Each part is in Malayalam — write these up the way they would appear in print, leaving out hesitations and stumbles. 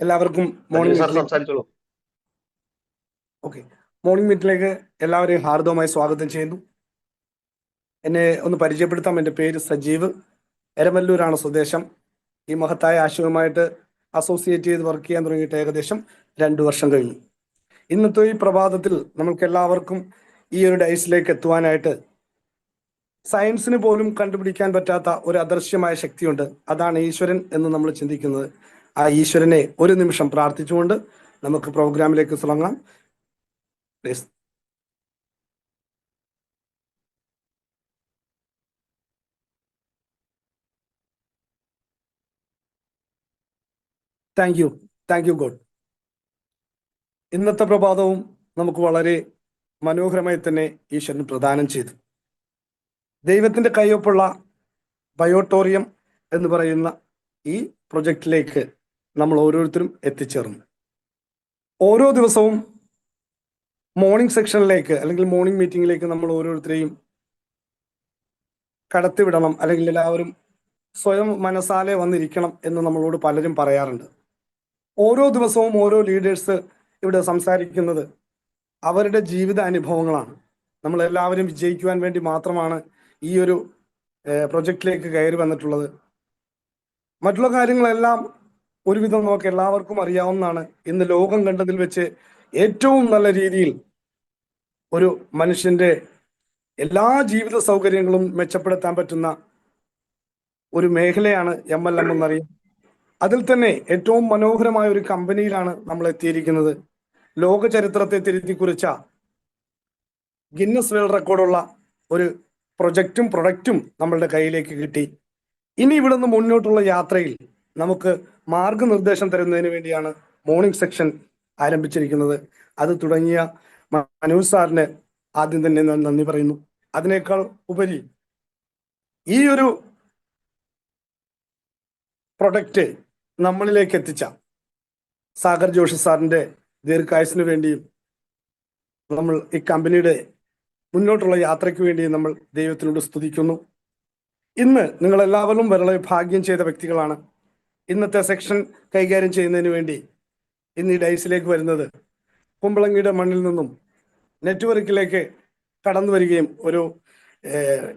എല്ലാവർക്കും സജീവ് മോർണിംഗ് സാർ മീറ്റിലേക്ക് സംസാരിച്ചോളൂ. ഓക്കെ മോർണിംഗ് മീറ്റിലേക്ക് എല്ലാവരെയും ഹാർദവമായി സ്വാഗതം ചെയ്യുന്നു. എന്നെ ഒന്ന് പരിചയപ്പെടുത്താം. എൻ്റെ പേര് സജീവ്, എരമല്ലൂരാണ് സ്വദേശം. ഈ മഹത്തായ ആശയവുമായിട്ട് അസോസിയേറ്റ് ചെയ്ത് വർക്ക് ചെയ്യാൻ തുടങ്ങിയിട്ട് ഏകദേശം 2 വർഷം കഴിഞ്ഞു. ഇന്നത്തെ ഈ പ്രഭാതത്തിൽ നമുക്ക് എല്ലാവർക്കും ഈ ഒരു ഡൈസിലേക്ക് എത്തുവാനായിട്ട് സയൻസിന് പോലും കണ്ടുപിടിക്കാൻ പറ്റാത്ത ഒരു അദൃശ്യമായ ശക്തിയുണ്ട്. അതാണ് ഈശ്വരൻ എന്ന് നമ്മൾ ചിന്തിക്കുന്നത്. ആ ഈശ്വരനെ ഒരു നിമിഷം പ്രാർത്ഥിച്ചുകൊണ്ട് നമുക്ക് പ്രോഗ്രാമിലേക്ക് തുടങ്ങാം. പ്ലീസ്. Thank you God. ഇന്നത്തെ പ്രഭാതവും നമുക്ക് വളരെ മനോഹരമായി തന്നെ ഈശ്വരൻ പ്രദാനം ചെയ്തു. ദൈവത്തിന്റെ കയ്യൊപ്പുള്ള ബയോട്ടോറിയം എന്ന് പറയുന്ന ഈ പ്രൊജക്റ്റിലേക്ക് നമ്മൾ ഓരോരുത്തരും എത്തിച്ചേർന്നു. ഓരോ ദിവസവും മോർണിംഗ് സെക്ഷനിലേക്ക് അല്ലെങ്കിൽ മോർണിംഗ് മീറ്റിംഗിലേക്ക് നമ്മൾ ഓരോരുത്തരെയും കടത്തിവിടണം, അല്ലെങ്കിൽ എല്ലാവരും സ്വയം മനസ്സാലെ വന്നിരിക്കണം എന്ന് നമ്മളോട് പലരും പറയാറുണ്ട്. ഓരോ ദിവസവും ഓരോ ലീഡേഴ്സ് ഇവിടെ സംസാരിക്കുന്നത് അവരുടെ ജീവിത അനുഭവങ്ങളാണ്. നമ്മളെല്ലാവരും വിജയിക്കുവാൻ വേണ്ടി മാത്രമാണ് ഈ ഒരു പ്രൊജക്റ്റിലേക്ക് കയറി വന്നിട്ടുള്ളത്. മറ്റുള്ള കാര്യങ്ങളെല്ലാം ഒരുവിധം നമുക്ക് എല്ലാവർക്കും അറിയാവുന്നതാണ്. ഇന്ന് ലോകം കണ്ടതിൽ വെച്ച് ഏറ്റവും നല്ല രീതിയിൽ ഒരു മനുഷ്യന്റെ എല്ലാ ജീവിത സൗകര്യങ്ങളും മെച്ചപ്പെടുത്താൻ പറ്റുന്ന ഒരു മേഖലയാണ് MLM എന്നറിയാം. അതിൽ തന്നെ ഏറ്റവും മനോഹരമായ ഒരു കമ്പനിയിലാണ് നമ്മൾ എത്തിയിരിക്കുന്നത്. ലോക ചരിത്രത്തെ തിരുത്തി കുറിച്ച ഗിന്നസ് വേൾഡ് റെക്കോർഡുള്ള ഒരു പ്രൊഡക്റ്റും നമ്മളുടെ കയ്യിലേക്ക് കിട്ടി. ഇനി ഇവിടുന്ന് മുന്നോട്ടുള്ള യാത്രയിൽ നമുക്ക് മാർഗനിർദ്ദേശം തരുന്നതിന് വേണ്ടിയാണ് മോർണിംഗ് സെക്ഷൻ ആരംഭിച്ചിരിക്കുന്നത്. അത് തുടങ്ങിയ മനോജ് സാറിന് ആദ്യം തന്നെ ഞാൻ നന്ദി പറയുന്നു. അതിനേക്കാൾ ഉപരി ഈ ഒരു പ്രൊഡക്റ്റ് നമ്മളിലേക്ക് എത്തിച്ച സാഗർ ജോഷി സാറിന്റെ ദീർഘായുസിന് വേണ്ടിയും നമ്മൾ ഈ കമ്പനിയുടെ മുന്നോട്ടുള്ള യാത്രയ്ക്ക് വേണ്ടിയും നമ്മൾ ദൈവത്തിനോട് സ്തുതിക്കുന്നു. ഇന്ന് നിങ്ങളെല്ലാവരും വളരെ ഭാഗ്യം ചെയ്ത വ്യക്തികളാണ്. ഇന്നത്തെ സെക്ഷൻ കൈകാര്യം ചെയ്യുന്നതിന് വേണ്ടി ഇന്ന് ഈ ഡൈസിലേക്ക് വരുന്നത് കുമ്പളങ്ങിയുടെ മണ്ണിൽ നിന്നും നെറ്റ്വർക്കിലേക്ക് കടന്നു വരികയും ഒരു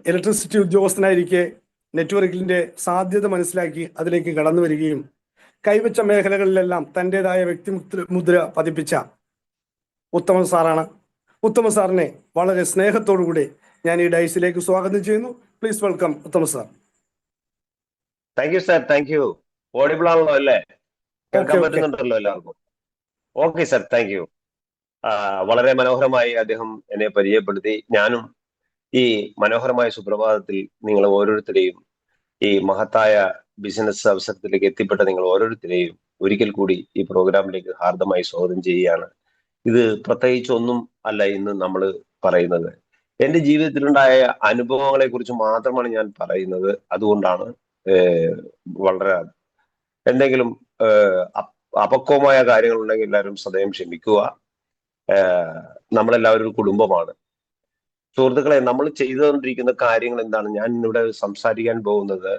ഇലക്ട്രിസിറ്റി ഉദ്യോഗസ്ഥനായിരിക്കെ നെറ്റ്വർക്കിന്റെ സാധ്യത മനസ്സിലാക്കി അതിലേക്ക് കടന്നു വരികയും കൈവച്ച മേഖലകളിലെല്ലാം തൻ്റെതായ വ്യക്തിമുദ്ര പതിപ്പിച്ച ഉത്തമൻ സാറാണ്. ഉത്തമൻ സാറിനെ വളരെ സ്നേഹത്തോടുകൂടി ഞാൻ ഈ ഡൈസിലേക്ക് സ്വാഗതം ചെയ്യുന്നു. Please welcome Uthaman sir. Thank you sir, thank you. Audible ആണല്ലോ അല്ലേ? കേൾക്കാൻ പറ്റുന്നുണ്ടല്ലോ എല്ലാവർക്കും? Okay sir, thank you. വളരെ മനോഹരമായി അദ്ദേഹം എന്നെ പരിചയപ്പെടുത്തി. ഞാനും ഈ മനോഹരമായ സുപ്രഭാതത്തിൽ നിങ്ങൾ ഓരോരുത്തരെയും ഈ മഹത്തായ ബിസിനസ് അവസരത്തിലേക്ക് എത്തിപ്പെട്ട നിങ്ങൾ ഓരോരുത്തരെയും ഒരിക്കൽ കൂടി ഈ പ്രോഗ്രാമിലേക്ക് ഹാർദമായി സ്വാഗതം ചെയ്യുകയാണ്. ഇത് പ്രത്യേകിച്ച് ഒന്നും അല്ല ഇന്ന് നമ്മൾ പറയുന്നത്. എൻ്റെ ജീവിതത്തിലുണ്ടായ അനുഭവങ്ങളെ കുറിച്ച് മാത്രമാണ് ഞാൻ പറയുന്നത്. അതുകൊണ്ടാണ് വളരെ എന്തെങ്കിലും അപക്വമായ കാര്യങ്ങൾ ഉണ്ടെങ്കിൽ എല്ലാവരും സദയം ക്ഷമിക്കുക. നമ്മളെല്ലാവരും ഒരു കുടുംബമാണ്. സുഹൃത്തുക്കളെ, നമ്മൾ ചെയ്തുകൊണ്ടിരിക്കുന്ന കാര്യങ്ങൾ എന്താണ്? ഞാൻ ഇവിടെ സംസാരിക്കാൻ പോകുന്നത്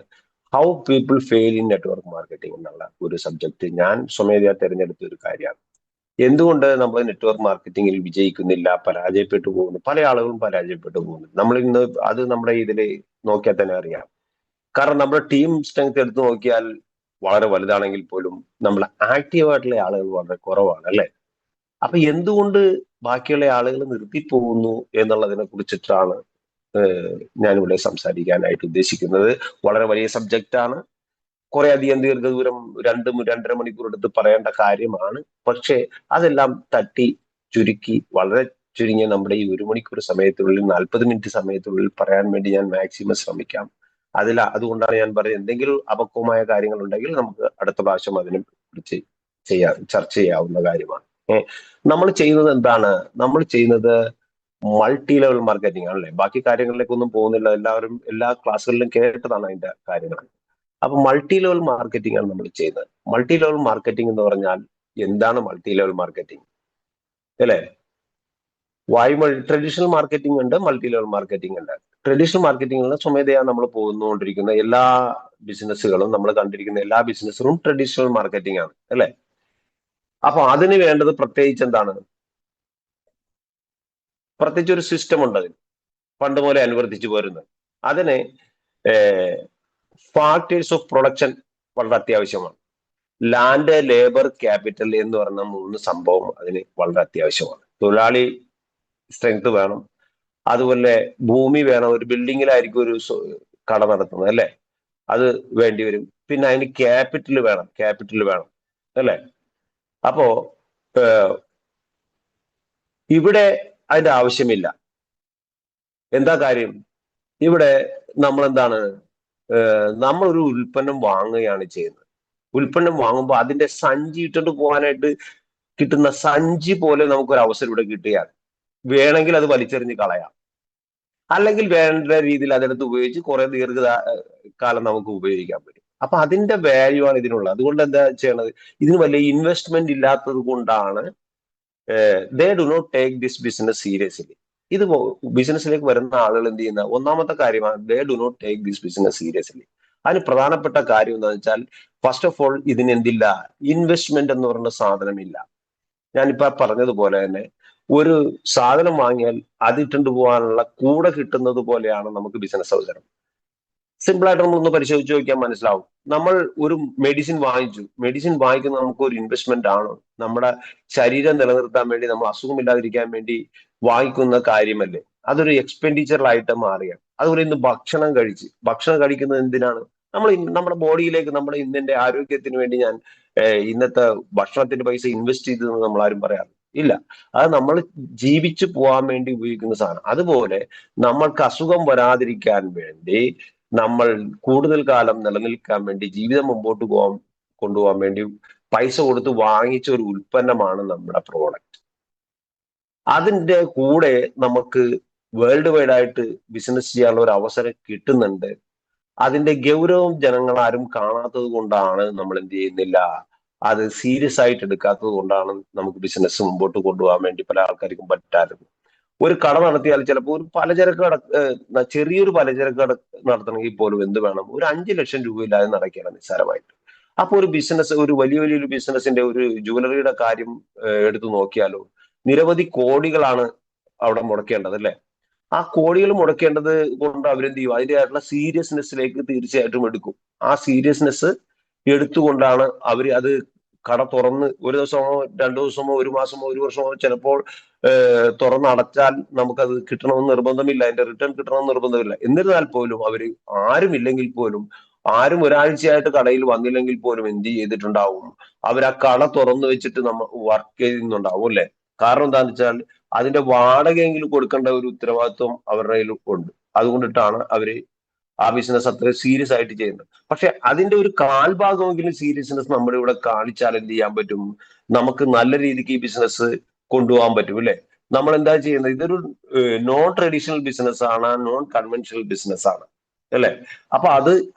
how people fail in network marketing എന്നുള്ള ഒരു സബ്ജക്ട് ഞാൻ സ്വമേധയാ തിരഞ്ഞെടുത്ത ഒരു കാര്യമാണ്. എന്തുകൊണ്ട് നമ്മൾ നെറ്റ്വർക്ക് മാർക്കറ്റിംഗിൽ വിജയിക്കുന്നില്ല, പരാജയപ്പെട്ടു പോകുന്നു? പല ആളുകളും പരാജയപ്പെട്ടു പോകുന്നു. നമ്മൾ ഇന്ന് അത് നമ്മുടെ ഇതിൽ നോക്കിയാൽ തന്നെ അറിയാം. കാരണം നമ്മുടെ ടീം സ്ട്രെങ്ത് എടുത്തു നോക്കിയാൽ വളരെ വലുതാണെങ്കിൽ പോലും നമ്മൾ ആക്റ്റീവായിട്ടുള്ള ആളുകൾ വളരെ കുറവാണ്, അല്ലെ? അപ്പൊ എന്തുകൊണ്ട് ബാക്കിയുള്ള ആളുകൾ നിർത്തിപ്പോകുന്നു എന്നുള്ളതിനെ കുറിച്ചിട്ടാണ് ഞാനിവിടെ സംസാരിക്കാനായിട്ട് ഉദ്ദേശിക്കുന്നത്. വളരെ വലിയ സബ്ജക്റ്റാണ്. കുറെ അധികം ദീർഘദൂരം 2-2.5 മണിക്കൂർ എടുത്ത് പറയേണ്ട കാര്യമാണ്. പക്ഷെ അതെല്ലാം തട്ടി ചുരുക്കി വളരെ ചുരുങ്ങിയ നമ്മുടെ ഈ 1 മണിക്കൂർ സമയത്തിനുള്ളിൽ 40 മിനിറ്റ് സമയത്തിനുള്ളിൽ പറയാൻ വേണ്ടി ഞാൻ മാക്സിമം ശ്രമിക്കാം. അതുകൊണ്ടാണ് ഞാൻ പറയുന്നത്, എന്തെങ്കിലും അപക്വമായ കാര്യങ്ങൾ ഉണ്ടെങ്കിൽ നമുക്ക് അടുത്ത പ്രാവശ്യം അതിനെ കുറിച്ച് ചർച്ച ചെയ്യാവുന്ന കാര്യമാണ്. നമ്മൾ ചെയ്യുന്നത് എന്താണ്? നമ്മൾ ചെയ്യുന്നത് മൾട്ടി ലെവൽ മാർക്കറ്റിംഗ് ആണല്ലേ. ബാക്കി കാര്യങ്ങളിലേക്കൊന്നും പോകുന്നില്ല, എല്ലാവരും എല്ലാ ക്ലാസ്സുകളിലും കേട്ടതാണ് അതിന്റെ കാര്യങ്ങൾ. അപ്പൊ മൾട്ടി ലെവൽ മാർക്കറ്റിംഗ് ആണ് നമ്മൾ ചെയ്യുന്നത്. മൾട്ടി ലെവൽ മാർക്കറ്റിംഗ് എന്ന് പറഞ്ഞാൽ എന്താണ് മൾട്ടി ലെവൽ മാർക്കറ്റിംഗ്, അല്ലേ? ട്രഡീഷണൽ മാർക്കറ്റിംഗ് ഉണ്ട്, മൾട്ടി ലെവൽ മാർക്കറ്റിംഗ് ഉണ്ട്. ട്രഡീഷണൽ മാർക്കറ്റിംഗിൽ സ്വമേധയാ നമ്മൾ പോന്നുകൊണ്ടിരിക്കുന്ന എല്ലാ ബിസിനസ്സുകളും, നമ്മൾ കണ്ടിരിക്കുന്ന എല്ലാ ബിസിനസ്സുകളും ട്രഡീഷണൽ മാർക്കറ്റിംഗ് ആണ്, അല്ലെ? അപ്പൊ അതിന് വേണ്ടത് പ്രത്യേകിച്ച് എന്താണ്? പ്രത്യേകിച്ച് ഒരു സിസ്റ്റം ഉണ്ട് അതിന്, പണ്ട് പോലെ അനുവർത്തിച്ചു പോരുന്നത്. അതിന് ഫാക്ടേഴ്സ് ഓഫ് പ്രൊഡക്ഷൻ വളരെ അത്യാവശ്യമാണ്. ലാൻഡ്, ലേബർ, ക്യാപിറ്റൽ എന്ന് പറയുന്ന 3 സംഭവം അതിന് വളരെ അത്യാവശ്യമാണ്. തൊഴിലാളി സ്ട്രെങ്ത് വേണം, അതുപോലെ ഭൂമി വേണം. ഒരു ബിൽഡിങ്ങിലായിരിക്കും ഒരു കട നടത്തുന്നത് അല്ലെ, അത് വേണ്ടി വരും. പിന്നെ അതിന് ക്യാപിറ്റൽ വേണം അല്ലെ. അപ്പോ ഇവിടെ അതിന്റെ ആവശ്യമില്ല. എന്താ കാര്യം? ഇവിടെ നമ്മൾ എന്താണ്, നമ്മളൊരു ഉൽപ്പന്നം വാങ്ങുകയാണ് ചെയ്യുന്നത്. ഉൽപ്പന്നം വാങ്ങുമ്പോൾ അതിന്റെ സഞ്ചി ഇട്ടിട്ട് പോകാനായിട്ട് കിട്ടുന്ന സഞ്ചി പോലെ നമുക്കൊരു അവസരം ഇവിടെ കിട്ടുകയാണ്. വേണമെങ്കിൽ അത് വലിച്ചെറിഞ്ഞ് കളയാം, അല്ലെങ്കിൽ വേണ്ട രീതിയിൽ അതെടുത്ത് ഉപയോഗിച്ച് കുറെ ദീർഘകാലം നമുക്ക് ഉപയോഗിക്കാൻ പറ്റും. അപ്പൊ അതിന്റെ വാല്യൂ ആണ് ഇതിനുള്ളത്. അതുകൊണ്ട് എന്താ ചെയ്യണത്, ഇതിന് വലിയ ഇൻവെസ്റ്റ്മെന്റ് ഇല്ലാത്തത് കൊണ്ടാണ് they do not take this business seriously. ഇത് ബിസിനസ്സിലേക്ക് വരുന്ന ആളുകൾ എന്ത് ചെയ്യുന്ന ഒന്നാമത്തെ കാര്യമാണ്, they do not take this business seriously. അതിന് പ്രധാനപ്പെട്ട കാര്യം എന്താണെന്ന് വെച്ചാൽ, ഫസ്റ്റ് ഓഫ് ഓൾ ഇതിന് എന്തില്ല, ഇൻവെസ്റ്റ്മെന്റ് എന്ന് പറയുന്ന സാധനമില്ല. ഞാനിപ്പോ പറഞ്ഞതുപോലെ തന്നെ ഒരു സാധനം വാങ്ങിയാൽ അതിട്ടുണ്ട് പോകാനുള്ള കൂടെ കിട്ടുന്നത് പോലെയാണ് നമുക്ക് ബിസിനസ് അവസരം. സിമ്പിൾ ആയിട്ട് നമ്മളൊന്ന് പരിശോധിച്ച് നോക്കിയാൽ മനസ്സിലാവും. നമ്മൾ ഒരു മെഡിസിൻ വാങ്ങിക്കുന്നത് നമുക്ക് ഒരു ഇൻവെസ്റ്റ്മെന്റ് ആണ്. നമ്മുടെ ശരീരം നിലനിർത്താൻ വേണ്ടി, നമ്മൾ അസുഖമില്ലാതിരിക്കാൻ വേണ്ടി വാങ്ങിക്കുന്ന കാര്യമല്ലേ. അതൊരു എക്സ്പെൻഡിച്ചറിലായിട്ട് മാറുകയാണ്. അതുപോലെ ഇന്ന് ഭക്ഷണം കഴിക്കുന്നത് എന്തിനാണ്? നമ്മുടെ ബോഡിയിലേക്ക്, നമ്മുടെ ഇന്നിന്റെ ആരോഗ്യത്തിന് വേണ്ടി ഞാൻ ഇന്നത്തെ ഭക്ഷണത്തിന്റെ പൈസ ഇൻവെസ്റ്റ് ചെയ്തതെന്ന് നമ്മൾ ആരും പറയാറ് ഇല്ല. അത് നമ്മൾ ജീവിച്ചു പോകാൻ വേണ്ടി ഉപയോഗിക്കുന്ന സാധനം. അതുപോലെ നമ്മൾക്ക് അസുഖം വരാതിരിക്കാൻ വേണ്ടി, നമ്മൾ കൂടുതൽ കാലം നിലനിൽക്കാൻ വേണ്ടി, ജീവിതം മുമ്പോട്ട് കൊണ്ടുപോകാൻ വേണ്ടി പൈസ കൊടുത്ത് വാങ്ങിച്ച ഒരു ഉൽപ്പന്നമാണ് നമ്മുടെ പ്രോഡക്റ്റ്. അതിന്റെ കൂടെ നമുക്ക് വേൾഡ് വൈഡ് ആയിട്ട് ബിസിനസ് ചെയ്യാനുള്ള ഒരു അവസരം കിട്ടുന്നുണ്ട്. അതിന്റെ ഗൗരവം ജനങ്ങൾ ആരും കാണാത്തത് കൊണ്ടാണ് നമ്മൾ എന്ത് ചെയ്യുന്നില്ല, അത് സീരിയസ് ആയിട്ട് എടുക്കാത്തത് കൊണ്ടാണ് നമുക്ക് ബിസിനസ് മുമ്പോട്ട് കൊണ്ടുപോകാൻ വേണ്ടി പല ആൾക്കാർക്കും പറ്റാറുണ്ട്. ഒരു കട നടത്തിയാൽ ചിലപ്പോൾ ഒരു ചെറിയൊരു പലചരക്ക് കട നടത്തണമെങ്കിൽ പോലും എന്ത് വേണം, ഒരു 5 ലക്ഷം രൂപയില്ലാതെ നടക്കണം നിസ്സാരമായിട്ട്. അപ്പൊ ഒരു ബിസിനസ്, ഒരു വലിയൊരു ബിസിനസിന്റെ, ഒരു ജുവലറിയുടെ കാര്യം എടുത്തു നോക്കിയാലോ, നിരവധി കോടികളാണ് അവിടെ മുടക്കേണ്ടത് അല്ലെ. ആ കോടികൾ മുടക്കേണ്ടത് കൊണ്ട് അവരെന്ത് ചെയ്യും, അതിൻ്റെതായിട്ടുള്ള സീരിയസ്നെസ്സിലേക്ക് തീർച്ചയായിട്ടും എടുക്കും. ആ സീരിയസ്നെസ് എടുത്തുകൊണ്ടാണ് അവർ അത് കട തുറന്ന് 1 ദിവസമോ 2 ദിവസമോ 1 മാസമോ 1 വർഷമോ ചിലപ്പോൾ തുറന്നടച്ചാൽ നമുക്കത് കിട്ടണമെന്ന് നിർബന്ധമില്ല, അതിന്റെ റിട്ടേൺ കിട്ടണമെന്ന് നിർബന്ധമില്ല. എന്നിരുന്നാൽ പോലും അവർ ആരുമില്ലെങ്കിൽ പോലും, ആരും ഒരാഴ്ചയായിട്ട് കടയിൽ വന്നില്ലെങ്കിൽ പോലും എന്ത് ചെയ്തിട്ടുണ്ടാവും, അവർ ആ കട തുറന്നു വെച്ചിട്ട് നമ്മൾ വർക്ക് ചെയ്യുന്നുണ്ടാവും അല്ലെ. കാരണം എന്താണെന്ന് വെച്ചാൽ അതിന്റെ വാടകയെങ്കിലും കൊടുക്കേണ്ട ഒരു ഉത്തരവാദിത്വം അവരുടെ കയ്യിൽ ഉണ്ട്. അതുകൊണ്ടിട്ടാണ് അവര് ആ ബിസിനസ് അത്ര സീരിയസ് ആയിട്ട് ചെയ്യുന്നത്. പക്ഷെ അതിന്റെ ഒരു കാൽഭാഗമെങ്കിലും സീരിയസ്നെസ് നമ്മുടെ ഇവിടെ കാണിച്ചാൽ എന്ത് ചെയ്യാൻ പറ്റും, നമുക്ക് നല്ല രീതിക്ക് ഈ ബിസിനസ് കൊണ്ടുപോകാൻ പറ്റും അല്ലെ. നമ്മൾ എന്താ ചെയ്യുന്നത്, ഇതൊരു നോൺ ട്രഡീഷണൽ ബിസിനസ് ആണ്, നോൺ കൺവെൻഷണൽ ബിസിനസ് ആണ് അല്ലെ. അപ്പൊ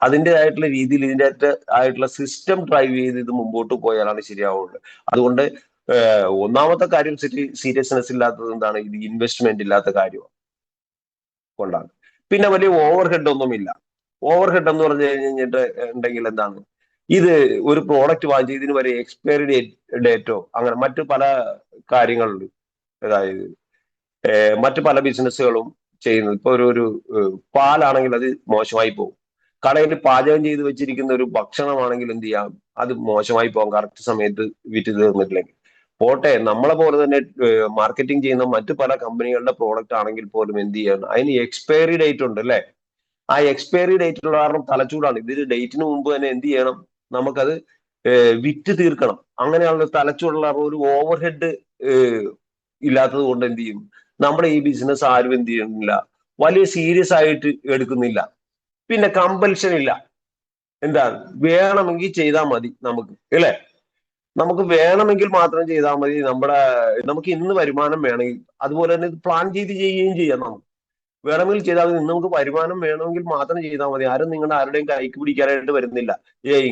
അതിൻ്റെതായിട്ടുള്ള രീതിയിൽ, ഇതിൻ്റെ ആയിട്ടുള്ള സിസ്റ്റം ഡ്രൈവ് ചെയ്ത് ഇത് മുമ്പോട്ട് പോയാലാണ് ശരിയാവുള്ളൂ. അതുകൊണ്ട് ഒന്നാമത്തെ കാര്യം സീരിയസ്നെസ് ഇല്ലാത്തത് എന്താണ്, ഇത് ഇൻവെസ്റ്റ്മെന്റ് ഇല്ലാത്ത കാര്യമാണ് കൊണ്ടാണ്. പിന്നെ വലിയ ഓവർ ഹെഡ് ഒന്നുമില്ല. ഓവർ ഹെഡ് എന്ന് പറഞ്ഞു കഴിഞ്ഞിട്ട് ഉണ്ടെങ്കിൽ എന്താണ്, ഇത് ഒരു പ്രോഡക്റ്റ് വാങ്ങിച്ച് ഇതിന് വരെ എക്സ്പയറി ഡേറ്റോ അങ്ങനെ മറ്റു പല കാര്യങ്ങളുണ്ട്. അതായത് മറ്റു പല ബിസിനസ്സുകളും ചെയ്യുന്നത്. ഇപ്പൊ ഒരു പാലാണെങ്കിൽ അത് മോശമായി പോകും. കടയിൽ പാചകം ചെയ്ത് വെച്ചിരിക്കുന്ന ഒരു ഭക്ഷണമാണെങ്കിൽ എന്ത് ചെയ്യാം, അത് മോശമായി പോകും കറക്റ്റ് സമയത്ത് വിറ്റ് തീർന്നിട്ടില്ലെങ്കിൽ. പോട്ടെ, നമ്മളെ പോലെ തന്നെ മാർക്കറ്റിംഗ് ചെയ്യുന്ന മറ്റു പല കമ്പനികളുടെ പ്രോഡക്റ്റ് ആണെങ്കിൽ പോലും എന്ത് ചെയ്യണം, അതിന് എക്സ്പയറി ഡേറ്റ് ഉണ്ട് അല്ലെ. ആ എക്സ്പയറി ഡേറ്റുള്ള കാരണം തലച്ചൂടാണ്. ഇതിന് ഡേറ്റിന് മുമ്പ് തന്നെ എന്ത് ചെയ്യണം, നമുക്കത് വിറ്റ് തീർക്കണം. അങ്ങനെയുള്ള തലച്ചൂടുള്ള ഒരു ഓവർ ഹെഡ് ഇല്ലാത്തത് കൊണ്ട് എന്ത് ചെയ്യും, നമ്മുടെ ഈ ബിസിനസ് ആരും എന്ത് ചെയ്യുന്നില്ല, വലിയ സീരിയസ് ആയിട്ട് എടുക്കുന്നില്ല. പിന്നെ കമ്പൽഷൻ ഇല്ല. എന്താ, വേണമെങ്കിൽ ചെയ്താൽ മതി നമുക്ക് അല്ലെ. നമുക്ക് വേണമെങ്കിൽ മാത്രം ചെയ്താൽ മതി. നമുക്ക് ഇന്ന് വരുമാനം വേണമെങ്കിൽ, അതുപോലെ തന്നെ പ്ലാൻ ചെയ്ത് ചെയ്യുകയും ചെയ്യാം. നമുക്ക് വേണമെങ്കിൽ ചെയ്താൽ മതി. നമുക്ക് വരുമാനം വേണമെങ്കിൽ മാത്രം ചെയ്താൽ മതി. ആരും നിങ്ങളുടെ ആരുടെയും കൈക്ക് പിടിക്കാനായിട്ട് വരുന്നില്ല,